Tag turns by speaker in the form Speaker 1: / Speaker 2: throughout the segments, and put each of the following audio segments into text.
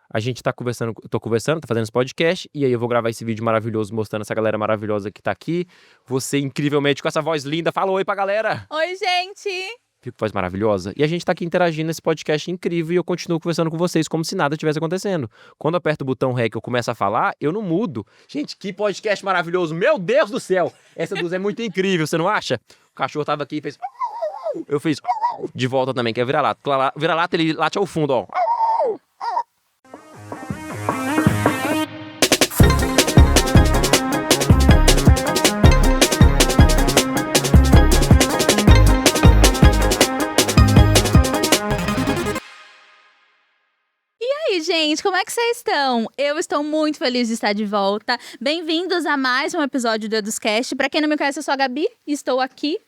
Speaker 1: A gente tá conversando, tá fazendo esse podcast, e aí eu vou gravar esse vídeo maravilhoso mostrando essa galera maravilhosa que tá aqui. Você, incrivelmente, com essa voz linda, fala oi pra galera!
Speaker 2: Oi, gente!
Speaker 1: Fico com voz maravilhosa. E a gente tá aqui interagindo nesse podcast incrível e eu continuo conversando com vocês como se nada tivesse acontecendo. Quando eu aperto o botão REC e eu começo a falar, eu não mudo. Gente, que podcast maravilhoso! Meu Deus do céu! Essa luz é muito incrível, você não acha? O cachorro tava aqui e fez... Eu fiz... De volta também, que é vira-lata. Vira-lata, ele late ao fundo, ó.
Speaker 2: E aí, gente, como é que vocês estão? Eu estou muito feliz de estar de volta. Bem-vindos a mais um episódio do EdusCast. Para quem não me conhece, eu sou a Gabi e estou aqui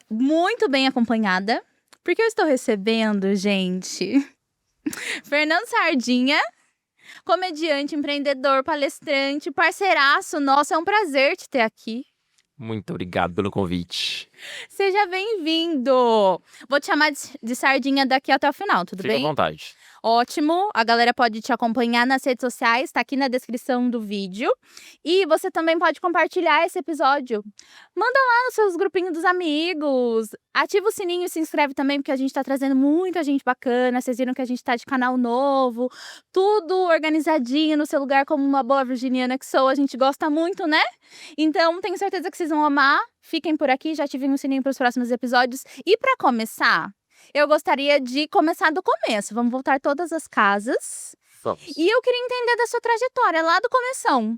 Speaker 2: muito bem acompanhada, porque eu estou recebendo, gente, Fernando Sardinha, comediante, empreendedor, palestrante, parceiraço. Nossa, é um prazer te ter aqui.
Speaker 1: Muito obrigado pelo convite.
Speaker 2: Seja bem-vindo! Vou te chamar de Sardinha daqui até o final, tudo
Speaker 1: Fica
Speaker 2: bem?
Speaker 1: à vontade.
Speaker 2: Ótimo, a galera pode te acompanhar nas redes sociais, tá aqui na descrição do vídeo. E você também pode compartilhar esse episódio. Manda lá nos seus grupinhos dos amigos. Ativa o sininho e se inscreve também, porque a gente tá trazendo muita gente bacana. Vocês viram que a gente tá de canal novo. Tudo organizadinho no seu lugar, como uma boa virginiana que sou. A gente gosta muito, né? Então, tenho certeza que vocês vão amar. Fiquem por aqui, já ativem o sininho para os próximos episódios. E para começar, eu gostaria de começar do começo. Vamos voltar todas as casas.
Speaker 1: Vamos.
Speaker 2: E eu queria entender da sua trajetória, lá do começão.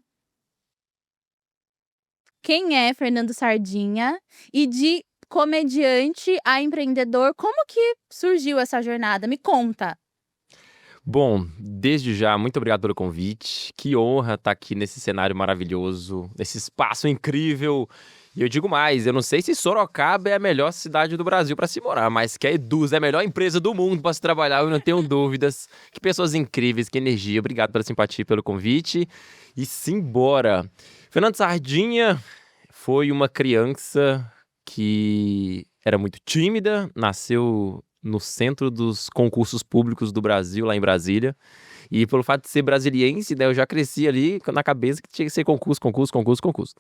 Speaker 2: Quem é Fernando Sardinha? E de comediante a empreendedor, como que surgiu essa jornada? Me conta.
Speaker 1: Bom, desde já, muito obrigado pelo convite. Que honra estar aqui nesse cenário maravilhoso, nesse espaço incrível. E eu digo mais, eu não sei se Sorocaba é a melhor cidade do Brasil para se morar, mas que a Eduz é a melhor empresa do mundo para se trabalhar, eu não tenho dúvidas. Que pessoas incríveis, que energia. Obrigado pela simpatia e pelo convite. E simbora. Fernando Sardinha foi uma criança que era muito tímida, nasceu no centro dos concursos públicos do Brasil, lá em Brasília. E pelo fato de ser brasiliense, né, eu já cresci ali na cabeça que tinha que ser concurso, concurso, concurso, concurso.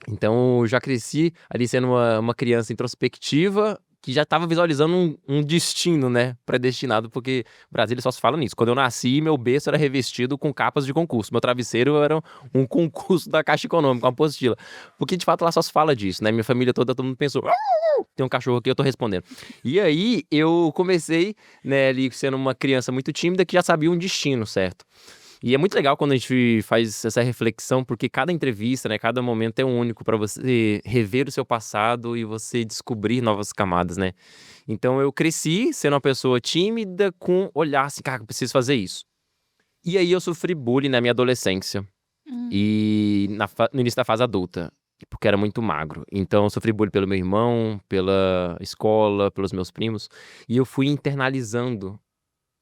Speaker 1: Então, eu já cresci ali sendo uma criança introspectiva que já estava visualizando um destino, né, predestinado, porque Brasília só se fala nisso. Quando eu nasci, meu berço era revestido com capas de concurso. Meu travesseiro era um concurso da Caixa Econômica, uma apostila. Porque, de fato, lá só se fala disso, né? Minha família toda, todo mundo pensou... Tem um cachorro aqui, eu tô respondendo. E aí, eu comecei, né, ali sendo uma criança muito tímida que já sabia um destino, certo? E é muito legal quando a gente faz essa reflexão, porque cada entrevista, né, cada momento é único para você rever o seu passado e você descobrir novas camadas, né? Então eu cresci sendo uma pessoa tímida com olhar assim, cara, eu preciso fazer isso. E aí eu sofri bullying na minha adolescência e no início da fase adulta, porque era muito magro. Então eu sofri bullying pelo meu irmão, pela escola, pelos meus primos, e eu fui internalizando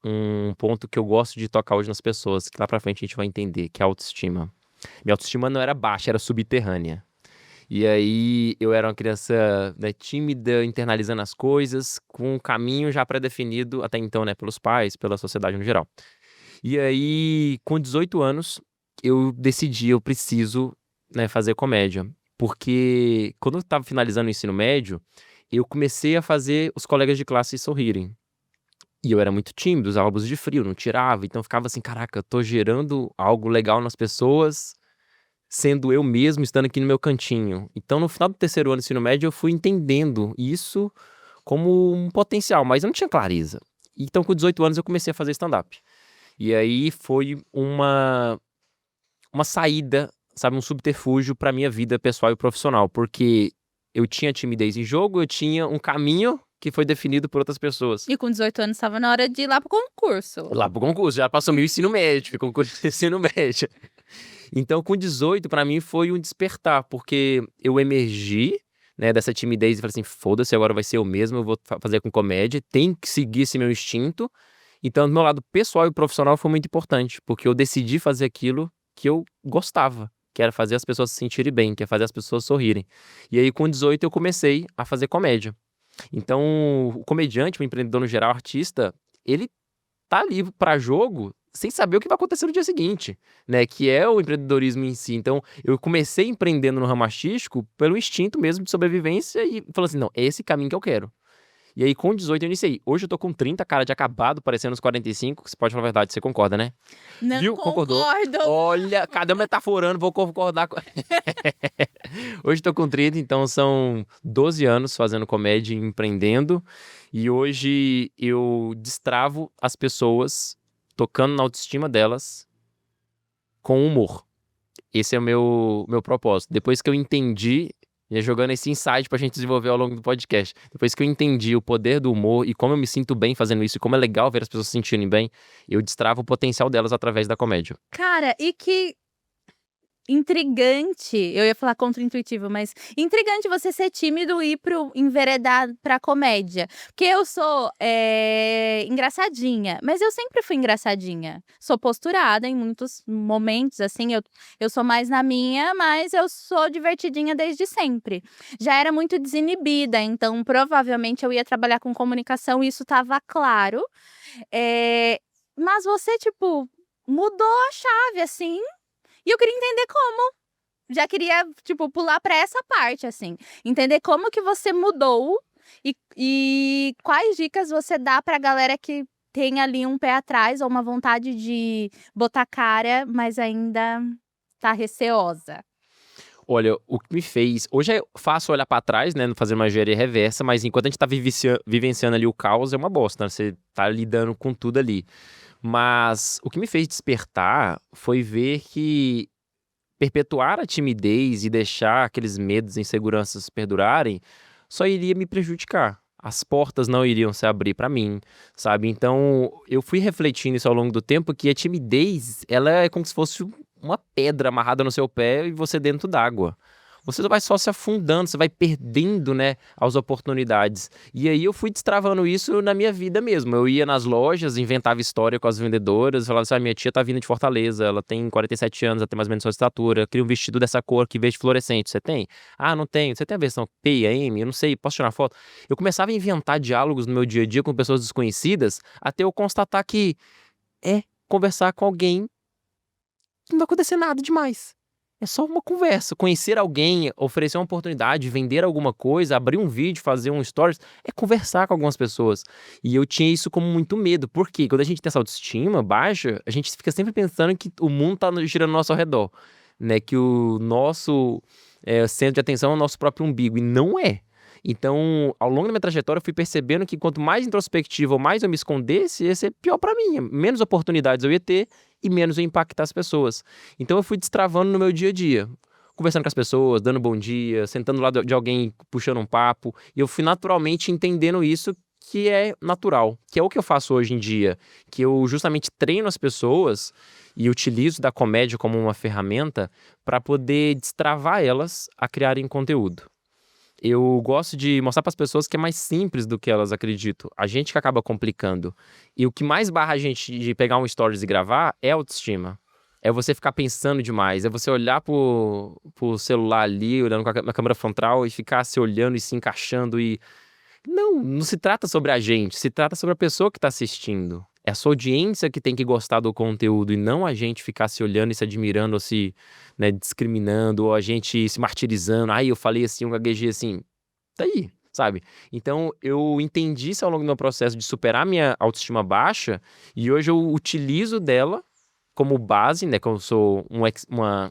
Speaker 1: um ponto que eu gosto de tocar hoje nas pessoas, que lá pra frente a gente vai entender, que é a autoestima. Minha autoestima não era baixa, era subterrânea. E aí eu era uma criança, né, tímida, internalizando as coisas, com um caminho já pré-definido até então, né, pelos pais, pela sociedade no geral. E aí, com 18 anos, eu decidi, eu preciso, né, fazer comédia. Porque quando eu tava finalizando o ensino médio, eu comecei a fazer os colegas de classe sorrirem. E eu era muito tímido, usava blusa de frio, não tirava, então eu ficava assim, caraca, eu tô gerando algo legal nas pessoas, sendo eu mesmo, estando aqui no meu cantinho. Então no final do terceiro ano do ensino médio eu fui entendendo isso como um potencial, mas eu não tinha clareza. Então com 18 anos eu comecei a fazer stand-up. E aí foi uma saída, sabe, um subterfúgio pra minha vida pessoal e profissional, porque eu tinha timidez em jogo, eu tinha um caminho que foi definido por outras pessoas.
Speaker 2: E com 18 anos estava na hora de ir lá pro concurso.
Speaker 1: Lá pro concurso, já passou meu ensino médio, concurso de ensino médio. Então, com 18, pra mim foi um despertar, porque eu emergi, né, dessa timidez e falei assim, foda-se, agora vai ser eu mesmo, eu vou fazer com comédia, tem que seguir esse meu instinto. Então, do meu lado pessoal e profissional foi muito importante, porque eu decidi fazer aquilo que eu gostava, que era fazer as pessoas se sentirem bem, que é fazer as pessoas sorrirem. E aí, com 18, eu comecei a fazer comédia. Então, o comediante, o empreendedor no geral, o artista, ele tá ali pra jogo sem saber o que vai acontecer no dia seguinte, né? Que é o empreendedorismo em si. Então, eu comecei empreendendo no ramo artístico pelo instinto mesmo de sobrevivência e falando assim, não, é esse caminho que eu quero. E aí, com 18, eu iniciei. Hoje eu tô com 30, cara de acabado, parecendo uns 45. Você pode falar a verdade, você concorda, né?
Speaker 2: Não
Speaker 1: Viu? Concordou?
Speaker 2: concordo.
Speaker 1: Olha, cadê o metaforando? Vou concordar com... Hoje tô com 30, então são 12 anos fazendo comédia e empreendendo. E hoje eu destravo as pessoas tocando na autoestima delas com humor. Esse é o meu propósito. Depois que eu entendi, e jogando esse insight pra gente desenvolver ao longo do podcast. Depois que eu entendi o poder do humor e como eu me sinto bem fazendo isso, e como é legal ver as pessoas se sentirem bem, eu destravo o potencial delas através da comédia.
Speaker 2: Cara, e que intrigante, eu ia falar contra-intuitivo, mas intrigante você ser tímido e enveredar pra comédia. Porque eu sou engraçadinha, mas eu sempre fui engraçadinha. Sou posturada em muitos momentos, assim, eu sou mais na minha, mas eu sou divertidinha desde sempre. Já era muito desinibida, então provavelmente eu ia trabalhar com comunicação e isso tava claro. Mas você, tipo, mudou a chave, assim, e eu queria entender como. Já queria, tipo, pular pra essa parte, assim. Entender como que você mudou e quais dicas você dá pra galera que tem ali um pé atrás ou uma vontade de botar cara, mas ainda tá receosa.
Speaker 1: Olha, o que me fez... Hoje é fácil olhar pra trás, né, fazer uma engenharia reversa, mas enquanto a gente tá vivenciando ali o caos, é uma bosta, né? Você tá lidando com tudo ali. Mas o que me fez despertar foi ver que perpetuar a timidez e deixar aqueles medos e inseguranças perdurarem só iria me prejudicar. As portas não iriam se abrir pra mim, sabe? Então, eu fui refletindo isso ao longo do tempo, que a timidez, ela é como se fosse uma pedra amarrada no seu pé e você dentro d'água. Você vai só se afundando, você vai perdendo, né, as oportunidades. E aí eu fui destravando isso na minha vida mesmo. Eu ia nas lojas, inventava história com as vendedoras, falava assim, minha tia tá vindo de Fortaleza, ela tem 47 anos, ela tem mais ou menos sua estatura, queria um vestido dessa cor, que verde fluorescente, você tem? Ah, não tenho. Você tem a versão P, a M? Eu não sei, posso tirar foto? Eu começava a inventar diálogos no meu dia a dia com pessoas desconhecidas, até eu constatar que conversar com alguém que não vai acontecer nada demais. É só uma conversa. Conhecer alguém, oferecer uma oportunidade, vender alguma coisa, abrir um vídeo, fazer um stories, é conversar com algumas pessoas. E eu tinha isso como muito medo. Por quê? Quando a gente tem essa autoestima baixa, a gente fica sempre pensando que o mundo tá girando ao nosso redor, né? Que o nosso centro de atenção é o nosso próprio umbigo. E não é. Então, ao longo da minha trajetória, eu fui percebendo que quanto mais introspectivo ou mais eu me escondesse, ia ser pior pra mim. Menos oportunidades eu ia ter e menos eu ia impactar as pessoas. Então, eu fui destravando no meu dia a dia. Conversando com as pessoas, dando bom dia, sentando lá de alguém, puxando um papo. E eu fui naturalmente entendendo isso, que é natural. Que é o que eu faço hoje em dia. Que eu justamente treino as pessoas e utilizo da comédia como uma ferramenta para poder destravar elas a criarem conteúdo. Eu gosto de mostrar para as pessoas que é mais simples do que elas acreditam. A gente que acaba complicando. E o que mais barra a gente de pegar um stories e gravar é a autoestima. É você ficar pensando demais. É você olhar pro celular ali, olhando com a câmera frontal e ficar se olhando e se encaixando e... Não se trata sobre a gente, se trata sobre a pessoa que está assistindo. É a sua audiência que tem que gostar do conteúdo e não a gente ficar se olhando e se admirando ou se, né, discriminando ou a gente se martirizando. Ai, eu falei assim, eu gaguejei assim. Tá aí, sabe? Então, eu entendi isso ao longo do meu processo de superar minha autoestima baixa e hoje eu utilizo dela como base, né, que eu sou um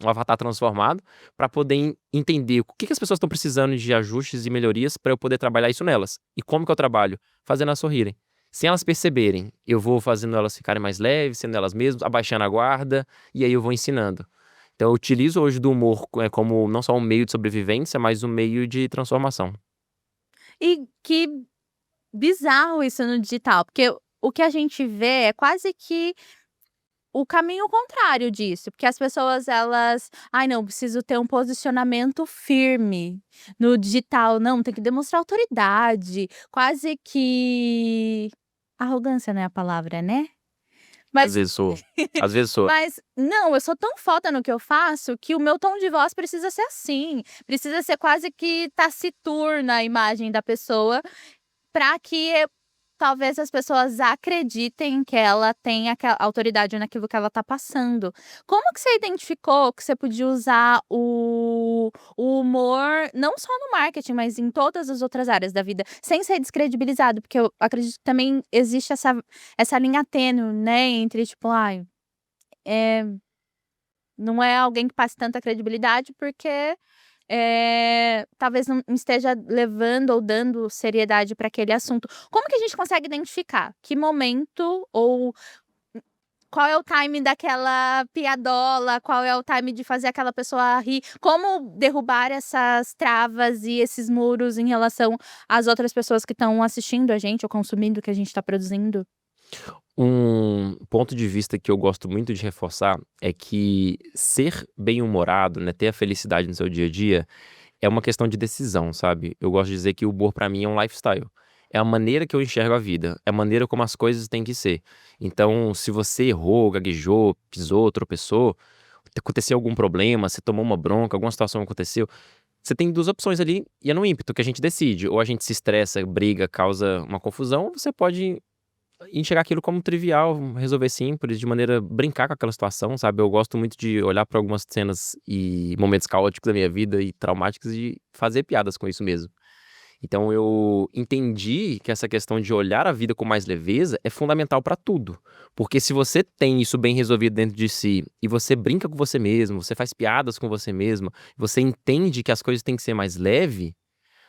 Speaker 1: avatar transformado, para poder entender o que as pessoas estão precisando de ajustes e melhorias para eu poder trabalhar isso nelas. E como que eu trabalho? Fazendo elas sorrirem. Sem elas perceberem, eu vou fazendo elas ficarem mais leves, sendo elas mesmas, abaixando a guarda, e aí eu vou ensinando. Então eu utilizo hoje do humor como não só um meio de sobrevivência, mas um meio de transformação.
Speaker 2: E que bizarro isso no digital, porque o que a gente vê é quase que o caminho contrário disso, porque as pessoas elas, ai não, preciso ter um posicionamento firme no digital, não, tem que demonstrar autoridade, quase que arrogância não é a palavra, né?
Speaker 1: Às
Speaker 2: Mas
Speaker 1: vezes sou. Às vezes sou.
Speaker 2: mas não, eu sou tão foda no que eu faço que o meu tom de voz precisa ser assim, precisa ser quase que taciturna a imagem da pessoa para que talvez as pessoas acreditem que ela tem aquela autoridade naquilo que ela tá passando. Como que você identificou que você podia usar o humor, não só no marketing, mas em todas as outras áreas da vida, sem ser descredibilizado? Porque eu acredito que também existe essa linha tênue, né, entre tipo, ai, não é alguém que passe tanta credibilidade, porque talvez não esteja levando ou dando seriedade para aquele assunto. Como que a gente consegue identificar que momento ou qual é o time daquela piadola, qual é o time de fazer aquela pessoa rir? Como derrubar essas travas e esses muros em relação às outras pessoas que estão assistindo a gente ou consumindo o que a gente está produzindo?
Speaker 1: Um ponto de vista que eu gosto muito de reforçar é que ser bem-humorado, né, ter a felicidade no seu dia a dia, é uma questão de decisão, sabe? Eu gosto de dizer que o humor pra mim é um lifestyle. É a maneira que eu enxergo a vida, é a maneira como as coisas têm que ser. Então, se você errou, gaguejou, pisou, tropeçou, aconteceu algum problema, você tomou uma bronca, alguma situação aconteceu, você tem duas opções ali e é no ímpeto que a gente decide. Ou a gente se estressa, briga, causa uma confusão, ou você pode enxergar aquilo como trivial, resolver simples, de maneira brincar com aquela situação, sabe? Eu gosto muito de olhar para algumas cenas e momentos caóticos da minha vida e traumáticos e fazer piadas com isso mesmo. Então eu entendi que essa questão de olhar a vida com mais leveza é fundamental para tudo. Porque se você tem isso bem resolvido dentro de si e você brinca com você mesmo, você faz piadas com você mesmo, você entende que as coisas têm que ser mais leve,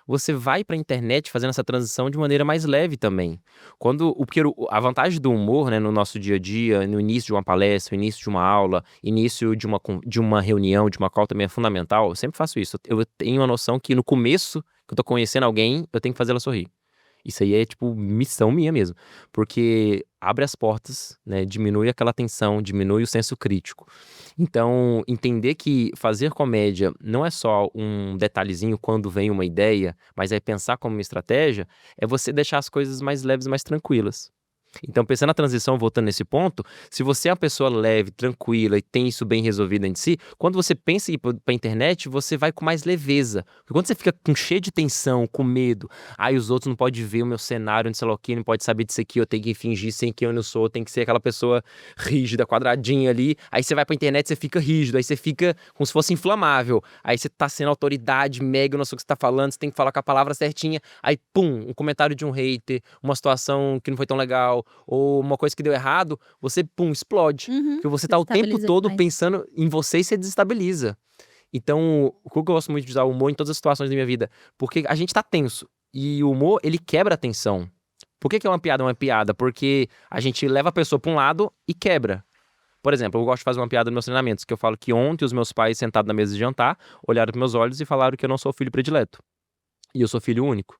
Speaker 1: você vai pra internet fazendo essa transição de maneira mais leve também. Porque a vantagem do humor, né, no nosso dia a dia, no início de uma palestra, no início de uma aula, início de uma reunião, de uma call também é fundamental. Eu sempre faço isso. Eu tenho a noção que no começo que eu tô conhecendo alguém, eu tenho que fazer ela sorrir. Isso aí é tipo missão minha mesmo, porque abre as portas, né, diminui aquela tensão, diminui o senso crítico. Então, entender que fazer comédia não é só um detalhezinho quando vem uma ideia, mas é pensar como uma estratégia, é você deixar as coisas mais leves, mais tranquilas. Então, pensando na transição, voltando nesse ponto, se você é uma pessoa leve, tranquila e tem isso bem resolvido em si, quando você pensa em ir pra internet, você vai com mais leveza. Porque quando você fica cheio de tensão, com medo, os outros não podem ver o meu cenário, não sei lá o que, não pode saber disso aqui, eu tenho que fingir sem que eu não sou, tem que ser aquela pessoa rígida, quadradinha ali. Aí você vai pra internet, você fica rígido, aí você fica como se fosse inflamável. Aí você tá sendo autoridade, mega, não sei o que você tá falando, você tem que falar com a palavra certinha. Aí, pum, um comentário de um hater, uma situação que não foi tão legal, ou uma coisa que deu errado, você, pum, explode.
Speaker 2: Uhum.
Speaker 1: Porque você tá o tempo
Speaker 2: Desestabiliza
Speaker 1: todo
Speaker 2: demais.
Speaker 1: pensando em você e você desestabiliza. Então, o que eu gosto muito de usar o humor em todas as situações da minha vida? Porque a gente tá tenso. E o humor, ele quebra a tensão. Por que é uma piada? Uma piada? Porque a gente leva a pessoa pra um lado e quebra. Por exemplo, eu gosto de fazer uma piada nos meus treinamentos, que eu falo que ontem os meus pais, sentados na mesa de jantar, olharam pros meus olhos e falaram que eu não sou o filho predileto. E eu sou filho único.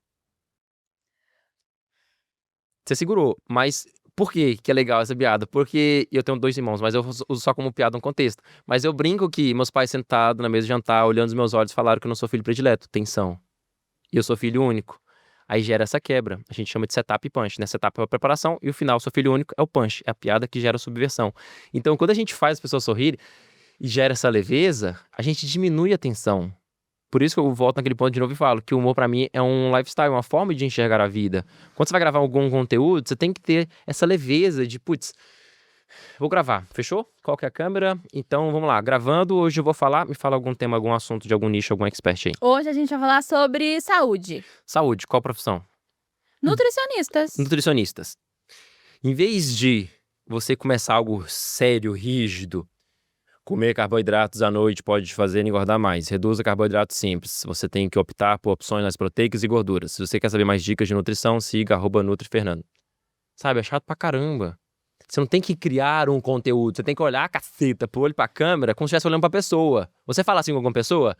Speaker 1: Você segurou, mas por que é legal essa piada? Porque eu tenho 2 irmãos, mas eu uso só como piada no contexto. Mas eu brinco que meus pais sentados na mesa de jantar, olhando nos meus olhos, falaram que eu não sou filho predileto. Tensão. E eu sou filho único. Aí gera essa quebra. A gente chama de setup e punch, né? Setup é a preparação e o final, sou filho único, é o punch. É a piada que gera a subversão. Então, quando a gente faz as pessoas sorrirem e gera essa leveza, a gente diminui a tensão. Por isso que eu volto naquele ponto de novo e falo que o humor pra mim é um lifestyle, uma forma de enxergar a vida. Quando você vai gravar algum conteúdo, você tem que ter essa leveza de, putz, vou gravar, fechou? Qual que é a câmera? Então vamos lá, gravando, hoje eu vou falar, me fala algum tema, algum assunto de algum nicho, algum expert aí.
Speaker 2: Hoje a gente vai falar sobre saúde.
Speaker 1: Saúde, qual profissão?
Speaker 2: Nutricionistas.
Speaker 1: Nutricionistas. Em vez de você começar algo sério, rígido, comer carboidratos à noite pode te fazer engordar mais. Reduza carboidratos simples. Você tem que optar por opções mais proteicas e gorduras. Se você quer saber mais dicas de nutrição, siga @NutriFernando. Sabe, é chato pra caramba. Você não tem que criar um conteúdo. Você tem que olhar a caceta pro olho pra câmera como se estivesse olhando pra pessoa. Você fala assim com alguma pessoa?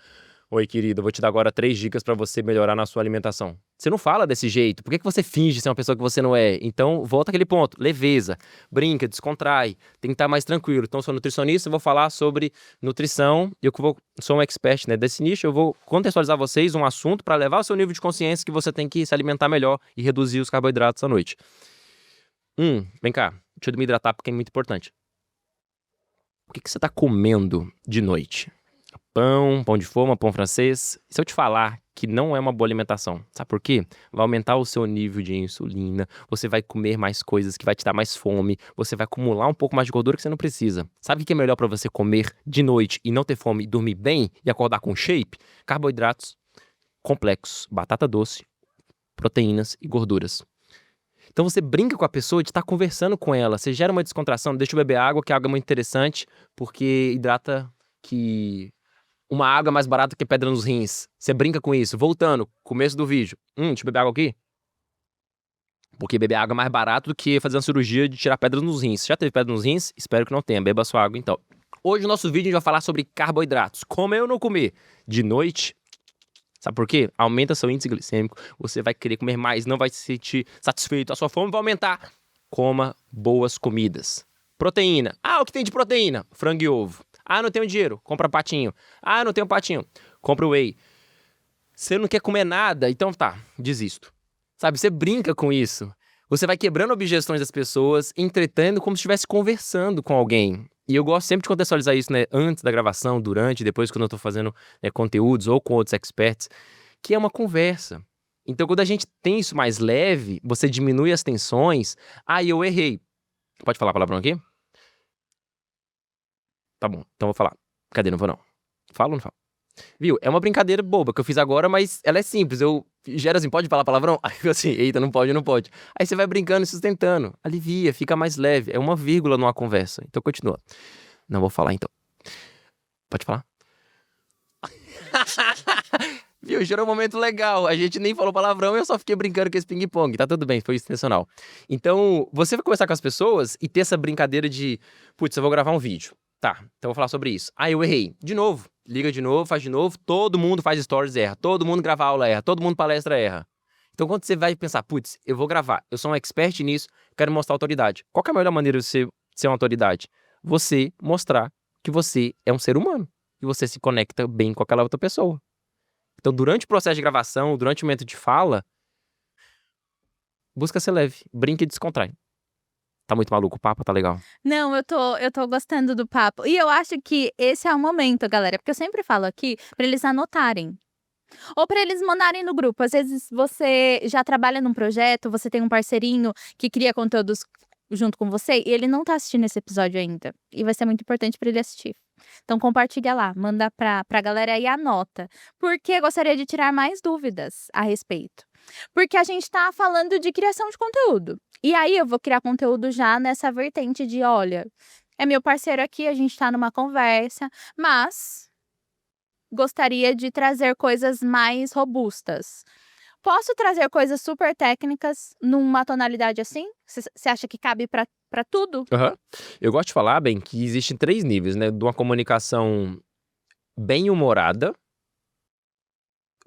Speaker 1: Oi, querido, eu vou te dar agora 3 dicas pra você melhorar na sua alimentação. Você não fala desse jeito. Por que você finge ser uma pessoa que você não é? Então, volta àquele ponto. Leveza. Brinca, descontrai. Tem que estar mais tranquilo. Então, eu sou nutricionista, eu vou falar sobre nutrição. Sou um expert, né, desse nicho. Eu vou contextualizar vocês um assunto para levar o seu nível de consciência que você tem que se alimentar melhor e reduzir os carboidratos à noite. Vem cá. Deixa eu me hidratar porque é muito importante. O que você tá comendo de noite? pão de forma, pão francês. Se eu te falar que não é uma boa alimentação, sabe por quê? Vai aumentar o seu nível de insulina, você vai comer mais coisas que vai te dar mais fome, você vai acumular um pouco mais de gordura que você não precisa. Sabe o que é melhor para você comer de noite e não ter fome e dormir bem e acordar com shape? Carboidratos complexos, batata doce, proteínas e gorduras. Então você brinca com a pessoa de estar conversando com ela, você gera uma descontração, deixa eu beber água, que a água é muito interessante, porque hidrata que uma água é mais barata que pedra nos rins. Você brinca com isso. Voltando, começo do vídeo. Deixa eu beber água aqui? Porque beber água é mais barato do que fazer uma cirurgia de tirar pedras nos rins. Já teve pedra nos rins? Espero que não tenha. Beba sua água, então. Hoje no nosso vídeo a gente vai falar sobre carboidratos. Comer ou não comer? De noite. Sabe por quê? Aumenta seu índice glicêmico. Você vai querer comer mais, não vai se sentir satisfeito. A sua fome vai aumentar. Coma boas comidas. Proteína. O que tem de proteína? Frango e ovo. Não tenho dinheiro, compra patinho. Não tenho patinho, compra whey. Você não quer comer nada, então tá, desisto. Sabe, você brinca com isso. Você vai quebrando objeções das pessoas, entretendo como se estivesse conversando com alguém. E eu gosto sempre de contextualizar isso, né, antes da gravação, durante, depois quando eu tô fazendo conteúdos ou com outros experts, que é uma conversa. Então quando a gente tem isso mais leve, você diminui as tensões. Eu errei. Pode falar palavrão aqui? Tá bom, então vou falar. Cadê? Não vou não. Falo ou não falo? Viu? É uma brincadeira boba que eu fiz agora, mas ela é simples. Eu gero assim, pode falar palavrão? Aí eu assim, eita, não pode, não pode. Aí você vai brincando e sustentando. Alivia, fica mais leve. É uma vírgula numa conversa. Então continua. Não vou falar então. Pode falar? Viu? Gerou um momento legal. A gente nem falou palavrão e eu só fiquei brincando com esse ping-pong. Tá tudo bem, foi intencional. Então, você vai conversar com as pessoas e ter essa brincadeira de, putz, eu vou gravar um vídeo. Tá, então eu vou falar sobre isso. Eu errei. De novo. Liga de novo, faz de novo. Todo mundo faz stories, erra. Todo mundo grava aula, erra. Todo mundo palestra, erra. Então quando você vai pensar, putz, eu vou gravar, eu sou um expert nisso, quero mostrar autoridade. Qual que é a melhor maneira de você ser uma autoridade? Você mostrar que você é um ser humano. E você se conecta bem com aquela outra pessoa. Então durante o processo de gravação, durante o momento de fala, busca ser leve, brinca e descontrai. Tá muito maluco o papo? Tá legal?
Speaker 2: Não, eu tô gostando do papo. E eu acho que esse é o momento, galera, porque eu sempre falo aqui pra eles anotarem. Ou pra eles mandarem no grupo. Às vezes você já trabalha num projeto, você tem um parceirinho que cria conteúdos junto com você e ele não tá assistindo esse episódio ainda. E vai ser muito importante pra ele assistir. Então compartilha lá, manda pra galera e anota. Porque eu gostaria de tirar mais dúvidas a respeito. Porque a gente tá falando de criação de conteúdo. E aí eu vou criar conteúdo já nessa vertente de, olha, é meu parceiro aqui, a gente tá numa conversa, mas gostaria de trazer coisas mais robustas. Posso trazer coisas super técnicas numa tonalidade assim? Você acha que cabe pra tudo?
Speaker 1: Eu gosto de falar, bem, que existem 3 níveis, né? De uma comunicação bem-humorada,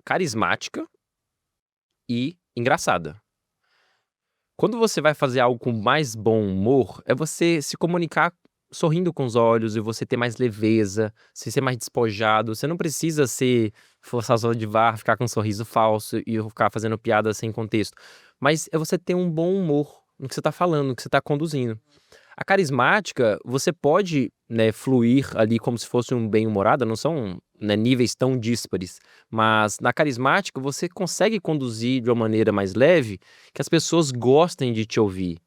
Speaker 1: carismática e engraçada. Quando você vai fazer algo com mais bom humor, é você se comunicar sorrindo com os olhos e você ter mais leveza, você ser mais despojado. Você não precisa ser forçação de barra, ficar com um sorriso falso e ficar fazendo piada sem contexto. Mas é você ter um bom humor no que você tá falando, no que você tá conduzindo. A carismática, você pode, né, fluir ali como se fosse um bem-humorado, não são, né, níveis tão díspares, mas na carismática você consegue conduzir de uma maneira mais leve que as pessoas gostem de te ouvir.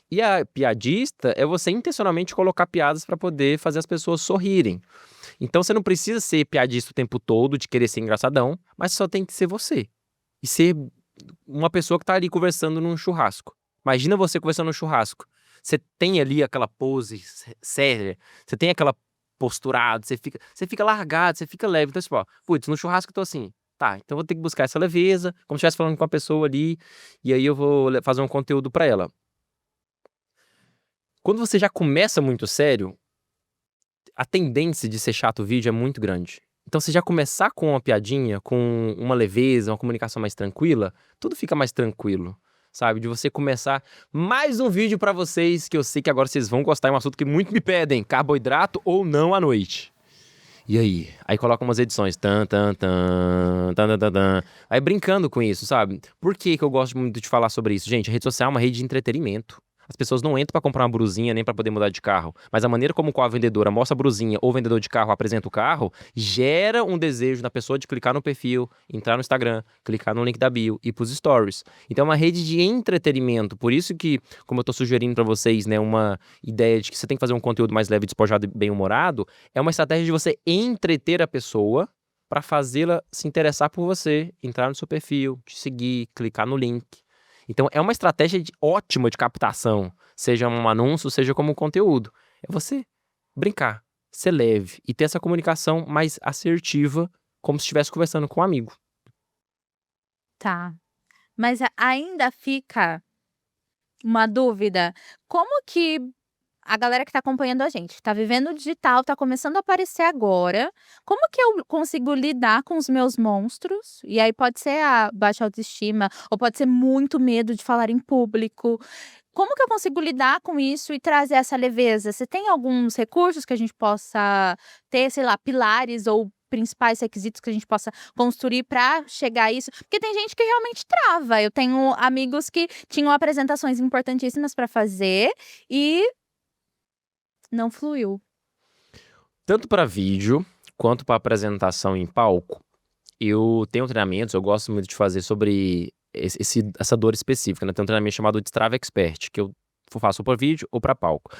Speaker 1: E a piadista é você intencionalmente colocar piadas para poder fazer as pessoas sorrirem. Então você não precisa ser piadista o tempo todo, de querer ser engraçadão, mas só tem que ser você. E ser uma pessoa que tá ali conversando num churrasco. Imagina você conversando num churrasco. Você tem ali aquela pose séria, você tem aquela posturada, você fica largado, você fica leve. Então, tipo, ó, putz, no churrasco eu tô assim, tá, então eu vou ter que buscar essa leveza, como se estivesse falando com uma pessoa ali, e aí eu vou fazer um conteúdo pra ela. Quando você já começa muito sério, a tendência de ser chato o vídeo é muito grande. Então, se já começar com uma piadinha, com uma leveza, uma comunicação mais tranquila, tudo fica mais tranquilo. Sabe, de você começar mais um vídeo pra vocês, que eu sei que agora vocês vão gostar, é um assunto que muito me pedem, carboidrato ou não à noite. E aí? Aí coloca umas edições, aí brincando com isso, sabe? Por que eu gosto muito de falar sobre isso? Gente, a rede social é uma rede de entretenimento. As pessoas não entram pra comprar uma brusinha nem pra poder mudar de carro. Mas a maneira como qual a vendedora mostra a brusinha ou o vendedor de carro apresenta o carro, gera um desejo na pessoa de clicar no perfil, entrar no Instagram, clicar no link da bio e ir pros stories. Então é uma rede de entretenimento. Por isso que, como eu tô sugerindo pra vocês, né, uma ideia de que você tem que fazer um conteúdo mais leve, despojado e bem-humorado, é uma estratégia de você entreter a pessoa pra fazê-la se interessar por você, entrar no seu perfil, te seguir, clicar no link. Então é uma estratégia ótima de captação, seja um anúncio, seja como conteúdo. É você brincar, ser leve e ter essa comunicação mais assertiva, como se estivesse conversando com um amigo.
Speaker 2: Tá. Mas ainda fica uma dúvida, como que a galera que tá acompanhando a gente, tá vivendo o digital, tá começando a aparecer agora, como que eu consigo lidar com os meus monstros? E aí pode ser a baixa autoestima, ou pode ser muito medo de falar em público. Como que eu consigo lidar com isso e trazer essa leveza? Você tem alguns recursos que a gente possa ter, sei lá, pilares ou principais requisitos que a gente possa construir para chegar a isso? Porque tem gente que realmente trava. Eu tenho amigos que tinham apresentações importantíssimas para fazer e não fluiu.
Speaker 1: Tanto para vídeo quanto para apresentação em palco, eu tenho treinamentos, eu gosto muito de fazer sobre essa dor específica, né? Tem um treinamento chamado Destrava Expert, que eu faço para vídeo ou para palco.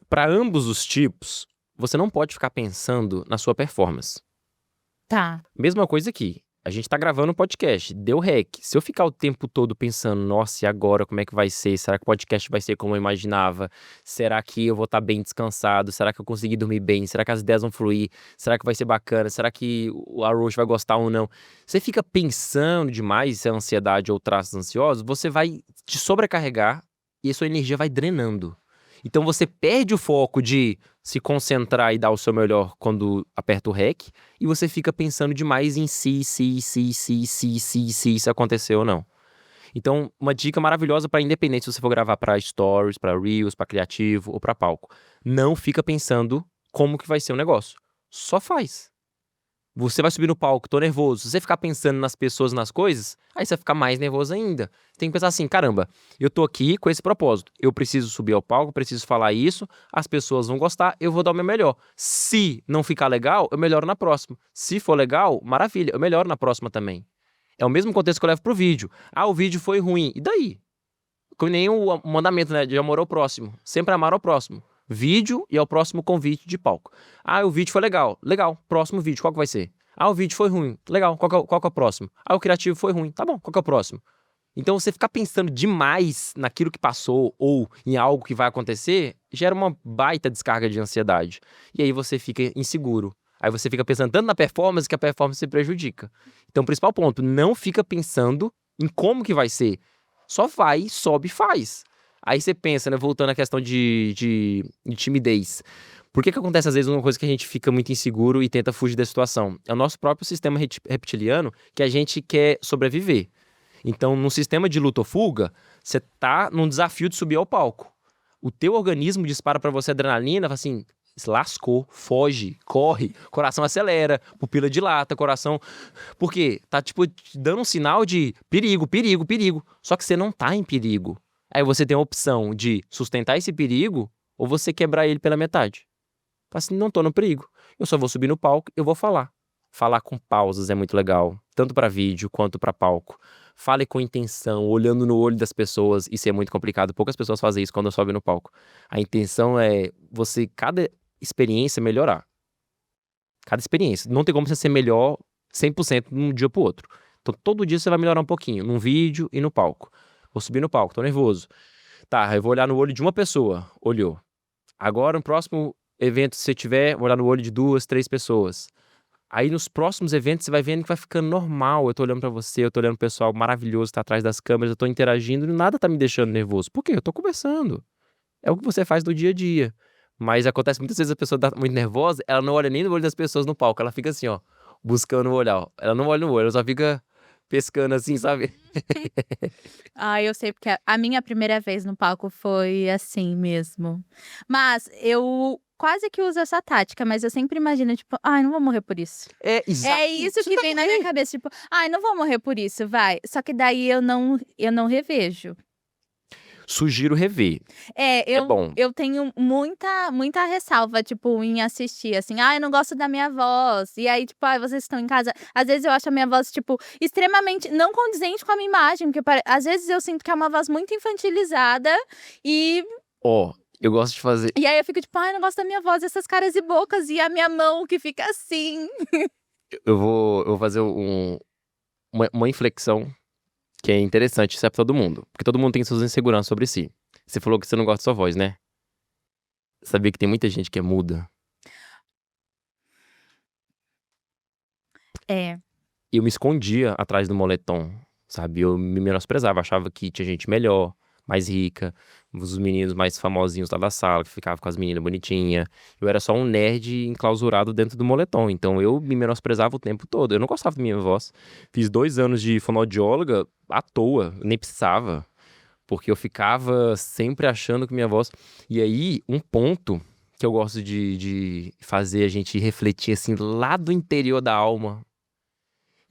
Speaker 1: Para ambos os tipos, você não pode ficar pensando na sua performance.
Speaker 2: Tá.
Speaker 1: Mesma coisa aqui. A gente tá gravando um podcast, deu rec. Se eu ficar o tempo todo pensando, nossa, e agora como é que vai ser? Será que o podcast vai ser como eu imaginava? Será que eu vou estar bem descansado? Será que eu consegui dormir bem? Será que as ideias vão fluir? Será que vai ser bacana? Será que a Roche vai gostar ou não? Você fica pensando demais, se é ansiedade ou traços ansiosos, você vai te sobrecarregar e a sua energia vai drenando. Então você perde o foco de se concentrar e dar o seu melhor quando aperta o REC, e você fica pensando demais em se aconteceu ou não. Então, uma dica maravilhosa para independente se você for gravar para stories, para reels, para criativo ou para palco. Não fica pensando como que vai ser o negócio. Só faz. Você vai subir no palco, tô nervoso. Se você ficar pensando nas pessoas, nas coisas, aí você vai ficar mais nervoso ainda. Tem que pensar assim, caramba, eu tô aqui com esse propósito. Eu preciso subir ao palco, preciso falar isso, as pessoas vão gostar, eu vou dar o meu melhor. Se não ficar legal, eu melhoro na próxima. Se for legal, maravilha, eu melhoro na próxima também. É o mesmo contexto que eu levo pro vídeo. Ah, o vídeo foi ruim. E daí? Como nem o mandamento, né, de amor ao próximo. Sempre amar ao próximo. Vídeo e ao próximo convite de palco. Ah, o vídeo foi legal. Legal. Próximo vídeo, qual que vai ser? Ah, o vídeo foi ruim. Legal. Qual que é o próximo? Ah, o criativo foi ruim. Tá bom, qual que é o próximo? Então, você ficar pensando demais naquilo que passou ou em algo que vai acontecer, gera uma baita descarga de ansiedade. E aí você fica inseguro. Aí você fica pensando tanto na performance que a performance se prejudica. Então, o principal ponto, não fica pensando em como que vai ser. Só vai, sobe e faz. Aí você pensa, né, voltando à questão de timidez. Por que acontece às vezes uma coisa que a gente fica muito inseguro e tenta fugir da situação? É o nosso próprio sistema reptiliano que a gente quer sobreviver. Então, num sistema de luta ou fuga, você tá num desafio de subir ao palco. O teu organismo dispara pra você adrenalina, fala assim, se lascou, foge, corre, coração acelera, pupila dilata, coração... Por quê? Tá, tipo, te dando um sinal de perigo, perigo, perigo. Só que você não tá em perigo. Aí você tem a opção de sustentar esse perigo ou você quebrar ele pela metade. Fala assim, não tô no perigo. Eu só vou subir no palco, eu vou falar. Falar com pausas é muito legal, tanto para vídeo quanto para palco. Fale com intenção, olhando no olho das pessoas. Isso é muito complicado, poucas pessoas fazem isso quando sobem no palco. A intenção é você, cada experiência, melhorar. Cada experiência. Não tem como você ser melhor 100% de um dia pro outro. Então, todo dia você vai melhorar um pouquinho, num vídeo e no palco. Vou subir no palco, tô nervoso. Tá, eu vou olhar no olho de uma pessoa. Olhou. Agora, no próximo evento, se você tiver, vou olhar no olho de 2, 3 pessoas. Aí, nos próximos eventos, você vai vendo que vai ficando normal. Eu tô olhando pra você, eu tô olhando o pessoal maravilhoso que tá atrás das câmeras, eu tô interagindo e nada tá me deixando nervoso. Por quê? Eu tô conversando. É o que você faz no dia a dia. Mas acontece muitas vezes a pessoa tá muito nervosa, ela não olha nem no olho das pessoas no palco, ela fica assim, ó, buscando o olhar. Ela não olha no olho, ela só fica pescando assim, sabe?
Speaker 2: Ah, eu sei, porque a minha primeira vez no palco foi assim mesmo. Mas eu quase que uso essa tática, mas eu sempre imagino, tipo, ai, não vou morrer por isso.
Speaker 1: É, exato.
Speaker 2: É isso que vem na minha cabeça, tipo, ai, não vou morrer por isso, vai. Só que daí eu não revejo.
Speaker 1: Sugiro rever. É bom.
Speaker 2: Eu tenho muita ressalva, tipo, em assistir, assim. Eu não gosto da minha voz. E aí, tipo, vocês estão em casa. Às vezes eu acho a minha voz, tipo, extremamente não condizente com a minha imagem. Porque às vezes eu sinto que é uma voz muito infantilizada. E
Speaker 1: Eu gosto de fazer.
Speaker 2: E aí eu fico tipo, não gosto da minha voz, essas caras e bocas. E a minha mão que fica assim.
Speaker 1: Eu vou fazer uma inflexão que é interessante, isso é pra todo mundo. Porque todo mundo tem suas inseguranças sobre si. Você falou que você não gosta da sua voz, né? Sabia que tem muita gente que é muda? Eu me escondia atrás do moletom, sabe? Eu me menosprezava, achava que tinha gente melhor, mais rica, os meninos mais famosinhos lá da sala, que ficavam com as meninas bonitinhas. Eu era só um nerd enclausurado dentro do moletom, então eu me menosprezava o tempo todo. Eu não gostava da minha voz. Fiz 2 anos de fonoaudióloga à toa, nem precisava, porque eu ficava sempre achando que minha voz... E aí, um ponto que eu gosto de fazer a gente refletir, assim, lá do interior da alma,